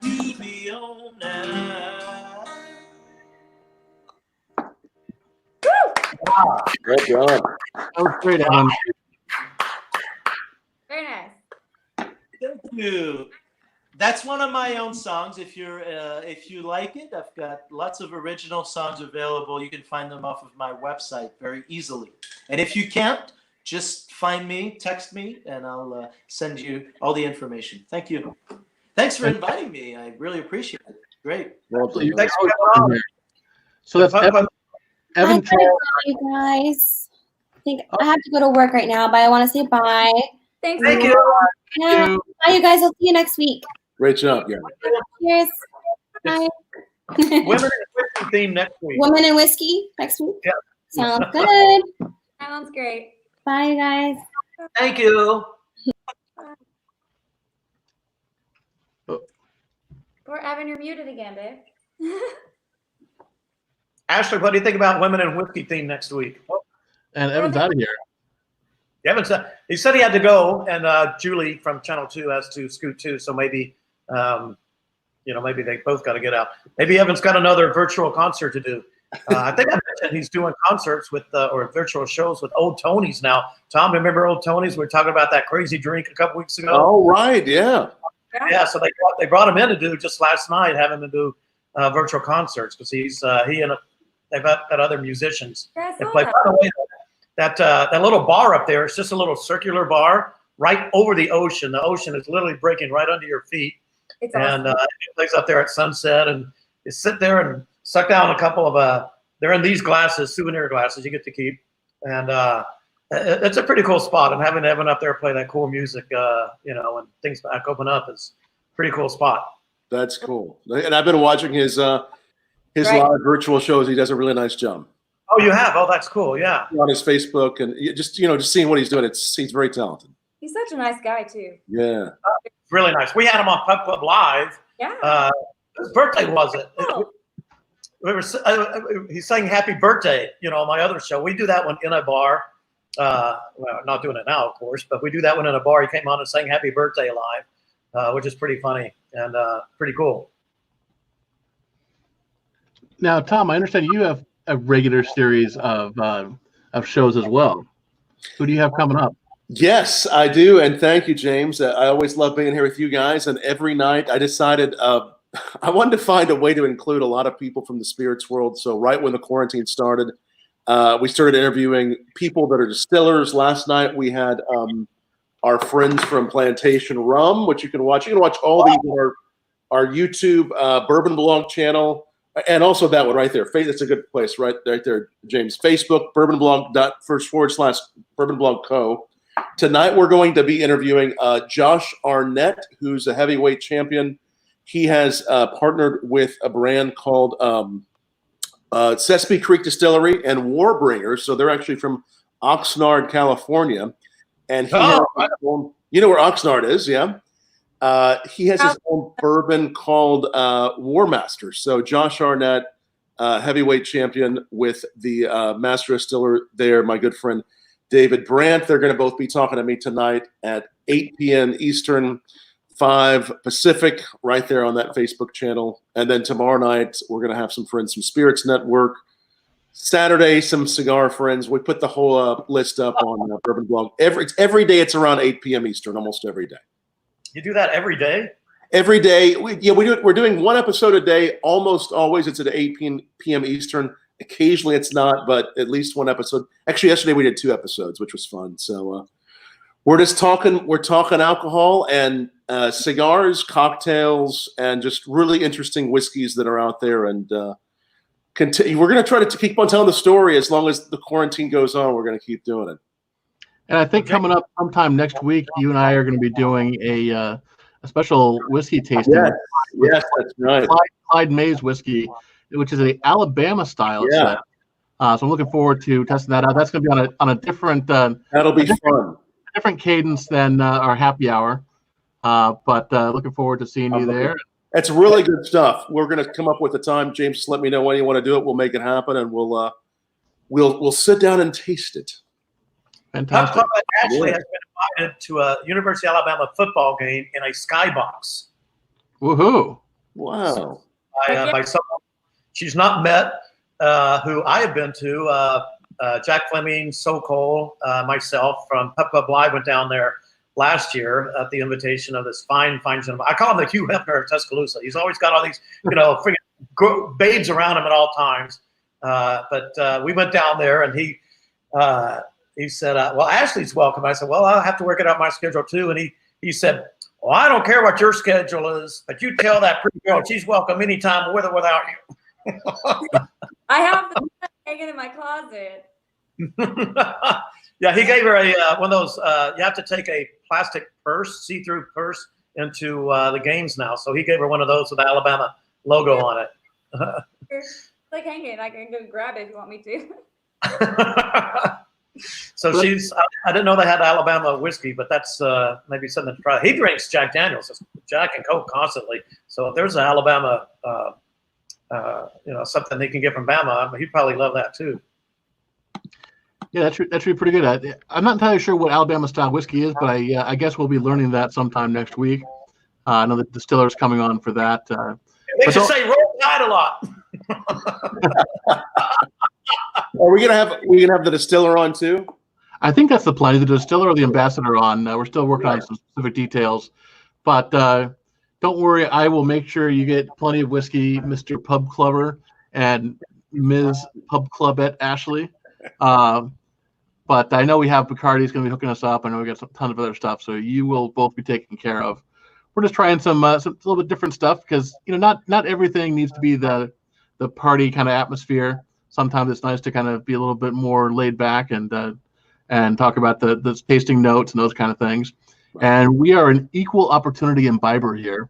You'd be home now. Good job. That was great, Evyn. Very nice. Thank you. That's one of my own songs. If you like it, I've got lots of original songs available. You can find them off of my website very easily. And if you can't, just find me, text me, and I'll send you all the information. Thank you. Thanks for inviting me. I really appreciate it. Great. Well, Thanks for coming on. So that's Evyn Charles. You guys. I think I have to go to work right now, but I want to say bye. Thanks. Thank you. Yeah. Bye, you guys. I'll see you next week. Great job, Gaby. Cheers. Bye. Women in Whiskey theme next week. Women in whiskey next week. Yeah. Sounds good. Sounds great. Bye, you guys. Thank you. Poor Evyn, you're muted again, babe. Ashley, what do you think about Women in Whiskey theme next week? And Evyn's out of here. Evans said he had to go, and Julie from Channel 2 has to scoot too. So maybe, maybe they both got to get out. Maybe Evan's got another virtual concert to do. I think I mentioned he's doing concerts with or virtual shows with Old Tony's now. Tom, remember Old Tony's? We were talking about that crazy drink a couple weeks ago. Oh, right, yeah. Yeah, so they brought him in to do just last night, having to do virtual concerts because he and they've got other musicians. Yeah, They play. By the way, that little bar up there, it's just a little circular bar right over the ocean. The ocean is literally breaking right under your feet. It's awesome. And it plays up there at sunset, and you sit there and suck down a couple of they're in these glasses, souvenir glasses you get to keep, and it's a pretty cool spot. And having Evyn up there play that cool music, and things back open up is a pretty cool spot. That's cool. And I've been watching his live virtual shows. He does a really nice job. Oh, you have? Oh, that's cool. Yeah. On his Facebook and just seeing what he's doing. He's very talented. He's such a nice guy too. Yeah. Really nice. We had him on Pub Club Live. Yeah. His birthday was it? Oh. He sang "Happy Birthday." On my other show, we do that one in a bar. Well, not doing it now, of course, but we do that one in a bar. He came on and sang "Happy Birthday" live, which is pretty funny and pretty cool. Now, Tom, I understand you have a regular series of shows as well. Who do you have coming up? Yes, I do, and thank you, James. I always love being here with you guys. And every night, I decided I wanted to find a way to include a lot of people from the spirits world. So right when the quarantine started, we started interviewing people that are distillers. Last night, we had our friends from Plantation Rum, which you can watch. You can watch all these on our YouTube Bourbon Blog channel. And also that one right there. That's a good place right there, James. Facebook, bourbonblog.com/Bourbon Blog Co. Tonight we're going to be interviewing Josh Arnett, who's a heavyweight champion. He has partnered with a brand called Sesame Creek Distillery and Warbringers. So they're actually from Oxnard, California. And he has his own, you know where Oxnard is, yeah? He has his own bourbon called War Master. So Josh Arnett, heavyweight champion with the master distiller there, my good friend David Brandt. They're going to both be talking to me tonight at 8 p.m. Eastern, 5 Pacific, right there on that Facebook channel. And then tomorrow night, we're going to have some friends from Spirits Network. Saturday, some cigar friends. We put the whole list up on Bourbon Blog. Every day it's around 8 p.m. Eastern, almost every day. You do that every day? Every day. We do it. We're doing one episode a day. Almost always it's at 8 p.m. Eastern. Occasionally it's not, but at least one episode. Actually, yesterday we did 2 episodes, which was fun. So we're just talking. We're talking alcohol and cigars, cocktails, and just really interesting whiskeys that are out there. And we're going to try to keep on telling the story as long as the quarantine goes on. We're going to keep doing it. And I think coming up sometime next week, you and I are going to be doing a special whiskey tasting. Yes, that's right. Clyde Mays whiskey, which is an Alabama style. Yeah. So I'm looking forward to testing that out. That's going to be on a different. That'll be fun. Different cadence than our happy hour, but looking forward to seeing you there. It's really good stuff. We're going to come up with a time. James, just let me know when you want to do it. We'll make it happen, and we'll sit down and taste it. Fantastic. Pub Club actually has been invited to a University of Alabama football game in a skybox. Woohoo! Wow. By someone she's not met, who I have been to. Jack Fleming, Sokol, myself from Pub Club Live went down there last year at the invitation of this fine gentleman. I call him the Hugh Hefner of Tuscaloosa. He's always got all these, friggin' babes around him at all times. But we went down there, and he said, well, Ashley's welcome. I said, well, I'll have to work it out my schedule too. And he said, well, I don't care what your schedule is, but you tell that pretty girl she's welcome anytime with or without you. I have the hanging in my closet. Yeah, he gave her one of those, you have to take a plastic purse, see-through purse into the games now. So he gave her one of those with the Alabama logo on it. It's like hanging. I can go grab it if you want me to. So I didn't know they had Alabama whiskey, but that's maybe something to try. He drinks Jack Daniels, Jack and Coke constantly. So if there's an Alabama, something they can get from Bama, he'd probably love that too. Yeah, that should be pretty good. I'm not entirely sure what Alabama style whiskey is, but I guess we'll be learning that sometime next week. I know the distiller's coming on for that. They should say "Roll Tide" a lot. Are we gonna have the distiller on too? I think that's the plan. Either the distiller or the ambassador on. We're still working on some specific details, but don't worry. I will make sure you get plenty of whiskey, Mr. Pub Clubber and Ms. Pub Clubette Ashley. But I know we have Bacardi's going to be hooking us up. I know we got a ton of other stuff, so you will both be taken care of. We're just trying some little bit different stuff because not everything needs to be the party kind of atmosphere. Sometimes it's nice to kind of be a little bit more laid back and talk about the tasting notes and those kind of things. And we are an equal opportunity imbiber here.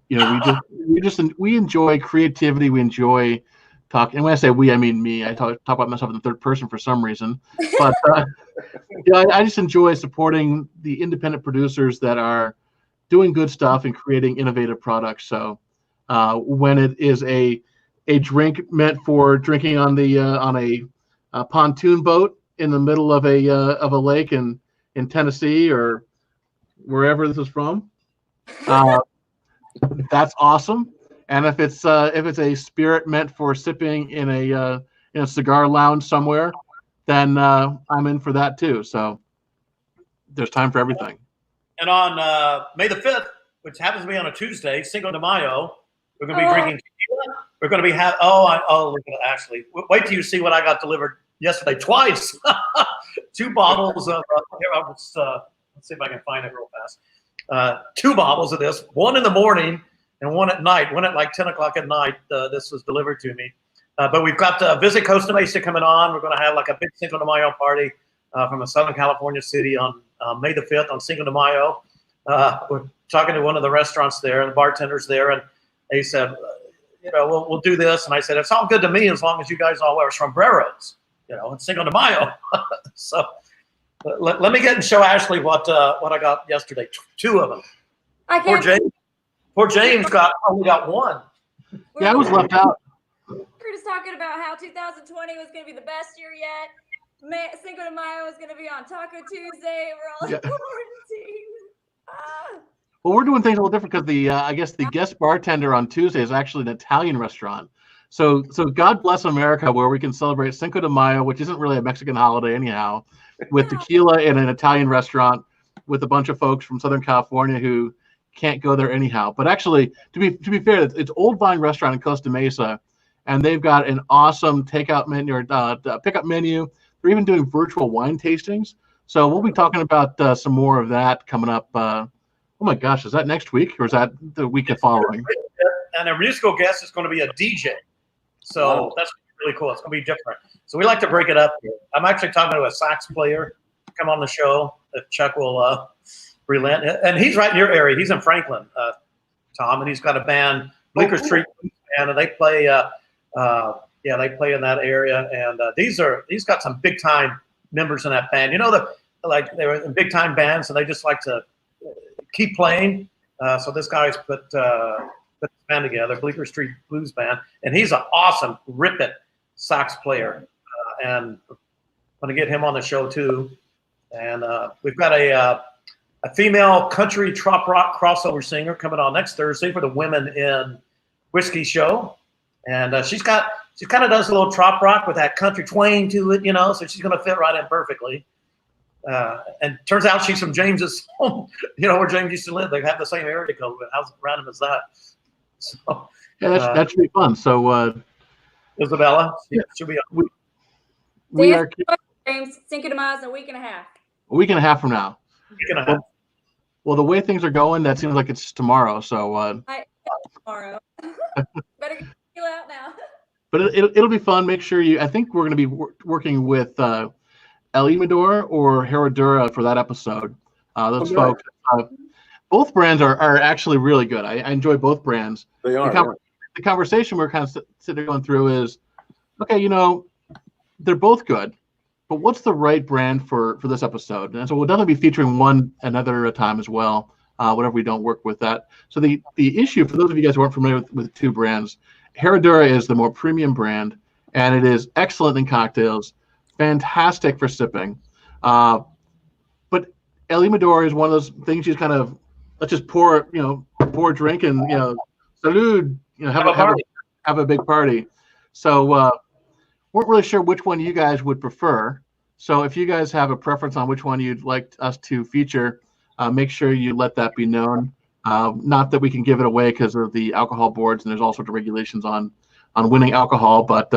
We enjoy creativity. We enjoy talking. And when I say we, I mean me. I talk about myself in the third person for some reason. But I just enjoy supporting the independent producers that are doing good stuff and creating innovative products. So when it is a drink meant for drinking on a pontoon boat in the middle of a lake in Tennessee or wherever this is from, that's awesome. And if it's a spirit meant for sipping in a cigar lounge somewhere, then I'm in for that too. So there's time for everything. And on May the 5th, which happens to be on a Tuesday, Cinco de Mayo, we're going to be drinking tequila. We're going to be look at Ashley. Wait till you see what I got delivered yesterday twice. 2 bottles of let's see if I can find it real fast. 2 bottles of this, one in the morning and one at night. One at like 10 o'clock at night. This was delivered to me. But we've got Visit Costa Mesa coming on. We're going to have like a big Cinco de Mayo party from a Southern California city on May the 5th on Cinco de Mayo. We're talking to one of the restaurants there and the bartenders there, and they said, we'll do this. And I said, it's all good to me as long as you guys all wear sombreros, on Cinco de Mayo. So let me get and show Ashley what I got yesterday. 2 of them. Poor James only got 1. Yeah, I was left out. We're just talking about how 2020 was going to be the best year yet. Cinco de Mayo is going to be on Taco Tuesday. We're all in quarantine. Well, we're doing things a little different because I guess the guest bartender on Tuesday is actually an Italian restaurant. So God bless America, where we can celebrate Cinco de Mayo, which isn't really a Mexican holiday anyhow, with tequila in an Italian restaurant with a bunch of folks from Southern California who can't go there anyhow. But actually, to be fair, it's Old Vine Restaurant in Costa Mesa, and they've got an awesome takeout menu or pickup menu. They're even doing virtual wine tastings. So we'll be talking about some more of that coming up. Oh my gosh, is that next week or is that the week following? And our musical guest is going to be a DJ. So that's really cool. It's going to be different. So we like to break it up here. I'm actually talking to a sax player to come on the show if Chuck will relent. And he's right in your area. He's in Franklin, Tom, and he's got a band, Bleecker Street Band, and they play they play in that area. And he's got some big time members in that band. They were in big time bands and they just like to keep playing. So this guy's put this band together, Bleecker Street Blues Band, and he's an awesome ripping sax player. And I'm going to get him on the show too. And we've got a female country trop rock crossover singer coming on next Thursday for the Women in Whiskey show. And she kind of does a little trop rock with that country twang to it, so she's going to fit right in perfectly. And turns out she's from James's home, where James used to live. They have the same area code. How random is that? So, yeah, that should be fun. So, Isabella, she'll be on. We are. James, Cinco de Mayo is a week and a half. A week and a half from now. Week and a half. Well, the way things are going, that seems like it's tomorrow. So Tomorrow. Better get you out now. but it'll be fun. Make sure I think we're going to be working with El Imador or Herradura for that episode. Those folks. Both brands are actually really good. I enjoy both brands. They are. The conversation we're kind of sitting going through is, okay, they're both good, but what's the right brand for this episode? And so we'll definitely be featuring one another time as well, whenever we don't work with that. So the issue, for those of you guys who aren't familiar with two brands, Herradura is the more premium brand, and it is excellent in cocktails, fantastic for sipping. But El Imador is one of those things you kind of, let's just pour a drink and, salud, have a big party. So weren't really sure which one you guys would prefer. So if you guys have a preference on which one you'd like us to feature, make sure you let that be known. Not that we can give it away because of the alcohol boards and there's all sorts of regulations on winning alcohol, but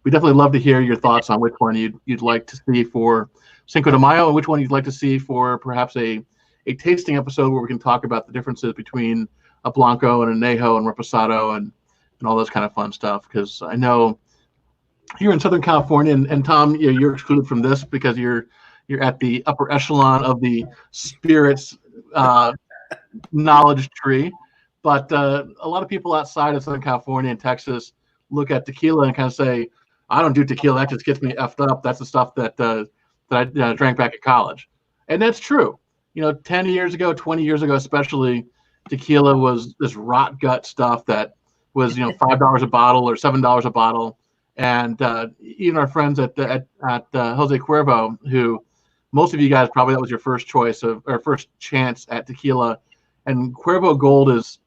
we definitely love to hear your thoughts on which one you'd like to see for Cinco de Mayo and which one you'd like to see for perhaps a tasting episode where we can talk about the differences between a Blanco and a Añejo and Reposado and all those kind of fun stuff. Because I know here in Southern California, and Tom, you're excluded from this because you're at the upper echelon of the spirits knowledge tree. But a lot of people outside of Southern California and Texas look at tequila and kind of say, I don't do tequila. That just gets me effed up. That's the stuff that I drank back at college. And that's true. 10 years ago, 20 years ago, especially, tequila was this rot gut stuff that was, $5 a bottle or $7 a bottle. And even our friends at Jose Cuervo, who most of you guys probably that was your first choice or first chance at tequila. And Cuervo Gold is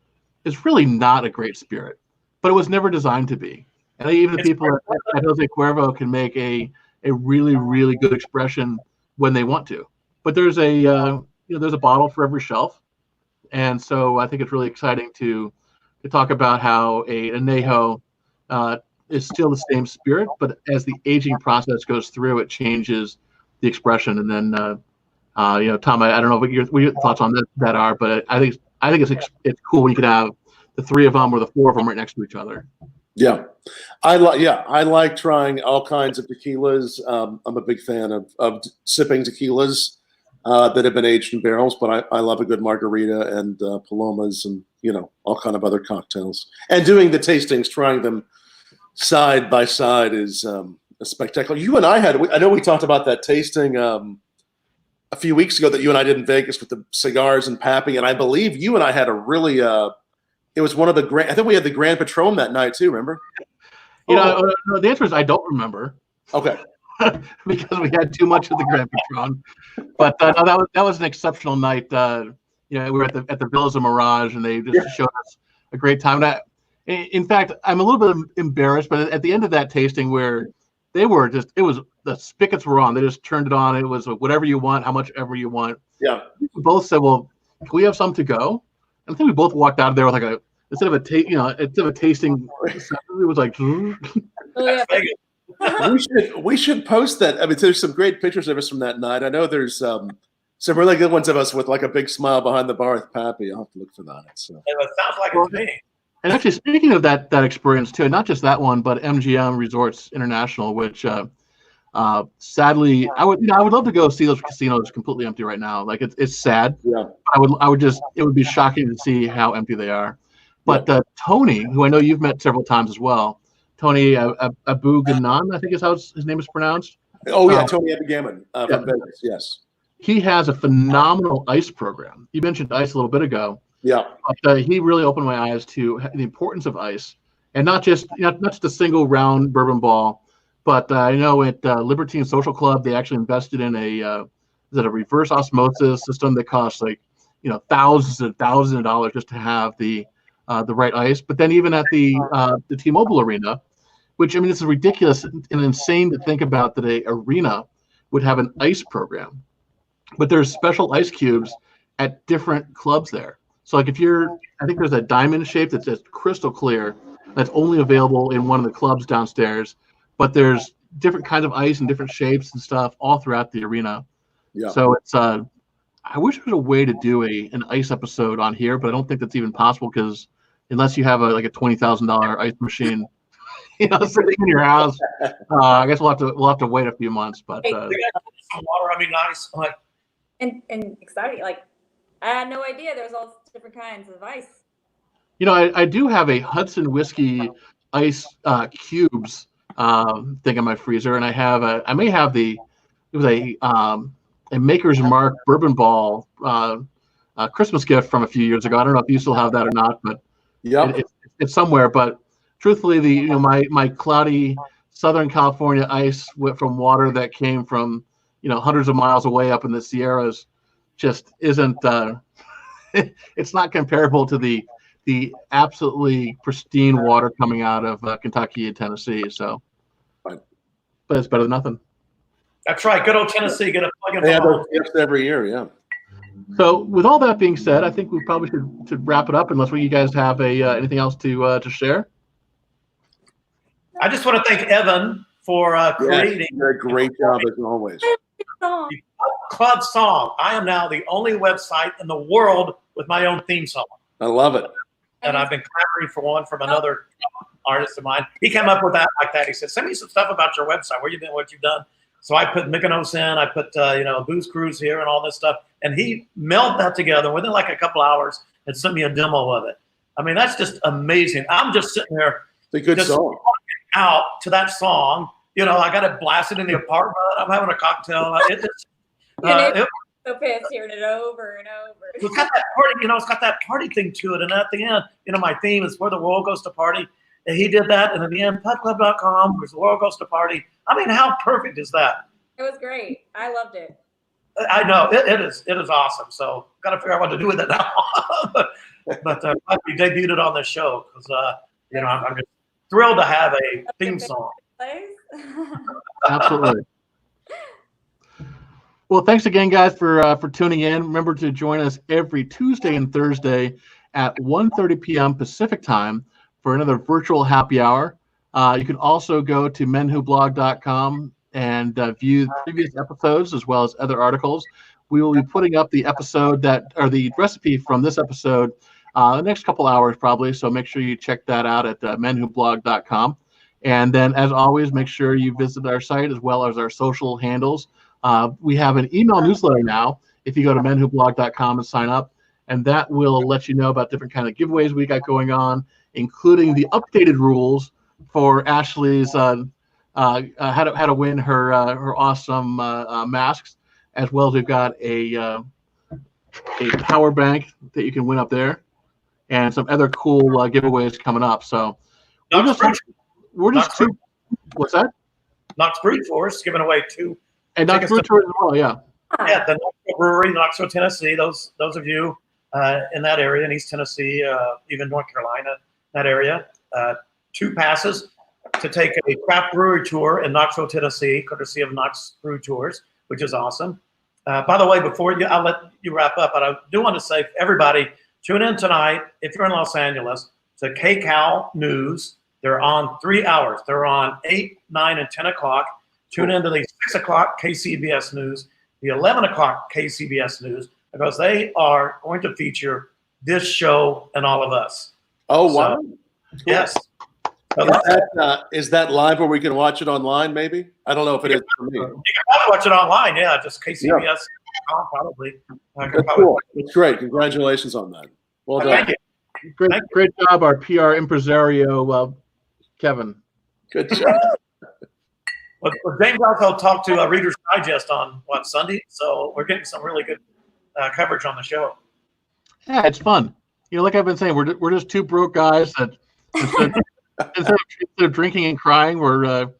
really not a great spirit, but it was never designed to be. And even the people at Jose Cuervo can make a really, really good expression when they want to. But there's there's a bottle for every shelf. And so I think it's really exciting to talk about how a Añejo is still the same spirit, but as the aging process goes through, it changes the expression. And then, Tom, I don't know what your thoughts on that are, but I think it's cool when you could have the three of them or the four of them right next to each other. Yeah, I like trying all kinds of tequilas. I'm a big fan of sipping tequilas that have been aged in barrels, but I love a good margarita and palomas and all kind of other cocktails. And doing the tastings, trying them side by side is a spectacular. You and I know we talked about that tasting a few weeks ago that you and I did in Vegas with the cigars and Pappy, and I believe you and I had a really it was one of the grand. I think we had the Grand Patron that night too. Remember? No, the answer is I don't remember. Okay. Because we had too much of the Grand Patron, but no, that was an exceptional night. We were at the Villas of Mirage, and they just showed us a great time. And in fact, I'm a little bit embarrassed, but at the end of that tasting, where they were the spigots were on, they just turned it on. It was whatever you want, how much ever you want. Yeah. We both said, "Well, can we have some to go?" And I think we both walked out of there with instead of a tasting, it was like. Oh, yeah. We should post that. I mean, there's some great pictures of us from that night. I know there's some really good ones of us with like a big smile behind the bar with Pappy. I'll have to look for that. So. It sounds like it's me. And actually, speaking of that experience too, not just that one, but MGM Resorts International, which sadly, I would love to go see those casinos completely empty right now. Like it's sad. Yeah. It would be shocking to see how empty they are. But Tony, who I know you've met several times as well. Tony Abu Ganan, I think is how his name is pronounced. Oh, yeah, Tony Abigaman from Vegas, yes. He has a phenomenal ice program. You mentioned ice a little bit ago. Yeah. But he really opened my eyes to the importance of ice. And not just a single round bourbon ball, but I know at Libertine Social Club, they actually invested in a reverse osmosis system that costs thousands and thousands of dollars just to have the right ice. But then even at the T-Mobile Arena, which, I mean, this is ridiculous and insane to think about that a arena would have an ice program. But there's special ice cubes at different clubs there. So I think there's a diamond shape that's crystal clear that's only available in one of the clubs downstairs. But there's different kinds of ice and different shapes and stuff all throughout the arena. Yeah. So it's I wish there was a way to do an ice episode on here, but I don't think that's even possible because unless you have like a $20,000 ice machine, sitting in your house, I guess we'll have to wait a few months. But some water, I mean, nice. Like, and exciting. Like, I had no idea there was all different kinds of ice. I do have a Hudson whiskey ice cubes thing in my freezer, and I may have it was a Maker's Mark bourbon ball Christmas gift from a few years ago. I don't know if you still have that or not, but yeah, it's somewhere. But truthfully, my cloudy Southern California ice from water that came from hundreds of miles away up in the Sierras just isn't. It's not comparable to the absolutely pristine water coming out of Kentucky and Tennessee. So, but it's better than nothing. That's right. Good old Tennessee. Get a plug in. They have those gifts every year. Yeah. So, with all that being said, I think we probably should wrap it up. Unless you guys have anything else to share. I just want to thank Evyn for creating a great job as always. the club song. I am now the only website in the world with my own theme song. I love it. And I've been clamoring for one from another artist of mine. He came up with that like that. He said, "Send me some stuff about your website, where you've been, what you've done." So I put Mykonos in, I put a booze cruise here and all this stuff, and he melded that together within like a couple hours and sent me a demo of it. I mean, that's just amazing. I'm just sitting there, it's a good song. Out to that song. I got it blasted in the apartment. I'm having a cocktail. So pissed hearing it over and over. It's got that party, it's got that party thing to it. And at the end, my theme is where the world goes to party. And he did that. And at the end, putclub.com, where the world goes to party. I mean, how perfect is that? It was great. I loved it. I know it is awesome. So got to figure out what to do with it now. but we debuted it on this show because I'm just thrilled to have a theme song. Absolutely. Well, thanks again, guys, for tuning in. Remember to join us every Tuesday and Thursday at 1:30 p.m. Pacific time for another virtual happy hour. You can also go to MenWhoBlog.com and view previous episodes as well as other articles. We will be putting up the the recipe from this episode the next couple hours probably. So make sure you check that out at MenWhoBlog.com. And then, as always, make sure you visit our site as well as our social handles. We have an email newsletter now. If you go to MenWhoBlog.com and sign up, and that will let you know about different kind of giveaways we got going on, including the updated rules for Ashley's how to win her awesome masks, as well as we've got a power bank that you can win up there, and some other cool giveaways coming up. So we're just two. What's that? Knox Brew Tours giving away 2. And Knox Brew Tours as well, yeah. Yeah, the Knoxville Brewery, Knoxville, Tennessee. Those of you in that area, in East Tennessee, even North Carolina, that area, 2 passes to take a craft brewery tour in Knoxville, Tennessee, courtesy of Knox Brew Tours, which is awesome. By the way, I'll let you wrap up, but I do want to say, everybody, tune in tonight if you're in Los Angeles to KCAL News. They're on 3 hours. They're on 8, 9, and 10 o'clock. Tune into the 6 o'clock KCBS News, the 11 o'clock KCBS News, because they are going to feature this show and all of us. Oh, wow. So, yes. So is that live where we can watch it online, maybe? I don't know if it is for me. You can probably watch it online, yeah, just KCBS probably. That's cool. It's great. Congratulations on that. Well done. Thank you. Great job, our PR impresario, Kevin. Good job. Well, James also talked to Reader's Digest on Sunday, so we're getting some really good coverage on the show. Yeah, it's fun. Like I've been saying, we're just 2 broke guys that instead of drinking and crying, we're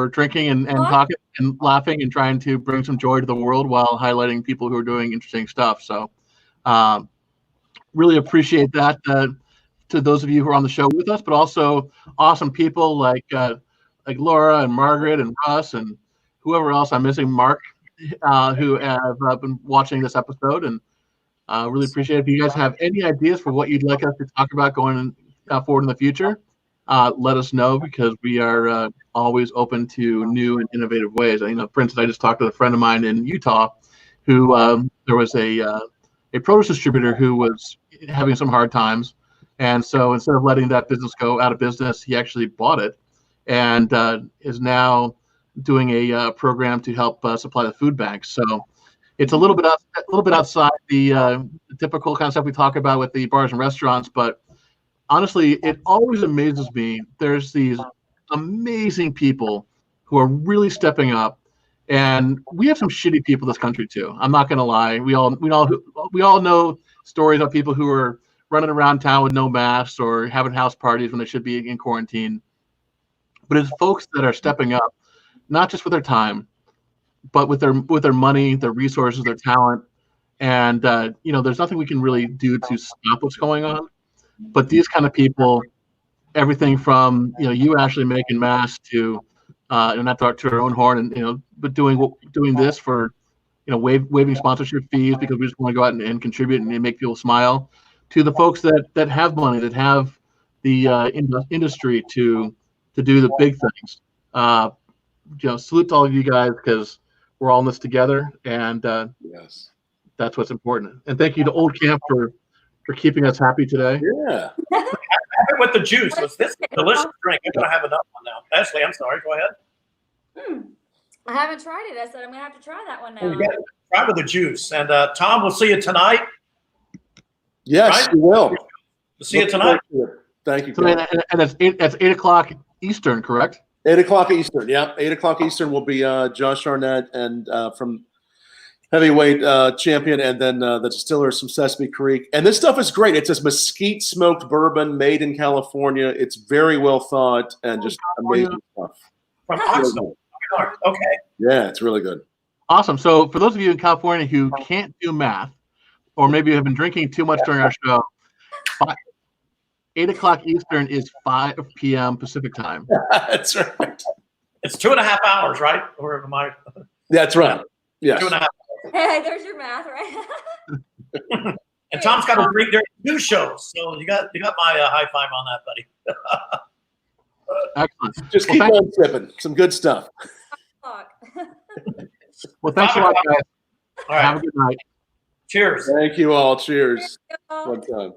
drinking and talking and laughing and trying to bring some joy to the world while highlighting people who are doing interesting stuff. So, really appreciate that to those of you who are on the show with us, but also awesome people like Laura and Margaret and Russ and whoever else I'm missing, Mark, who have been watching this episode, and really appreciate it. If you guys have any ideas for what you'd like us to talk about going forward in the future, let us know, because we are always open to new and innovative ways. For instance, I just talked to a friend of mine in Utah who there was a produce distributor who was having some hard times. And so instead of letting that business go out of business, he actually bought it and is now doing a program to help supply the food banks. So it's a little bit outside the typical kind of stuff we talk about with the bars and restaurants. But honestly, it always amazes me. There's these amazing people who are really stepping up. And we have some shitty people in this country too. I'm not going to lie. We all know stories of people who are running around town with no masks or having house parties when they should be in quarantine. But it's folks that are stepping up, not just with their time, but with their money, their resources, their talent. And there's nothing we can really do to stop what's going on. But these kind of people, everything from you actually making masks to not to our own horn, and but doing this for waiving sponsorship fees because we just want to go out and contribute and make people smile, to the folks that have money, that have the industry to do the big things. Salute to all of you guys, because we're all in this together, and Yes, that's what's important. And thank you to Old Camp for keeping us happy today. yeah. With the juice. This is a delicious drink. I'm gonna have another one now. Ashley, I'm sorry. Go ahead. I haven't tried it. I said I'm gonna have to try that one now. You got to try with the juice. And Tom, we'll see you tonight. Yes, Right? you will. We'll see you tonight. Thank you. So, and that's 8:00 Eastern, correct? 8:00 Eastern. Yeah, 8:00 Eastern will be Josh Arnett and from heavyweight champion, and then the distillers from Sesame Creek. And this stuff is great. It's a mesquite smoked bourbon made in California. It's very well thought and just amazing stuff. From Oxnard. Okay. Yeah, it's really good. Awesome. So for those of you in California who can't do math, or maybe have been drinking too much during our show, 8:00 Eastern is 5 p.m. Pacific time. That's right. It's 2.5 hours, right? Or am I? That's right. Yes. 2.5. Hey, there's your math, right? And Tom's got to drink during 2 shows, so you got my high five on that, buddy. Excellent. Just keep on sipping. Some good stuff. Well, thanks a lot, guys. All right. Have a good night. Cheers. Thank you all. Cheers. Cheers. One time.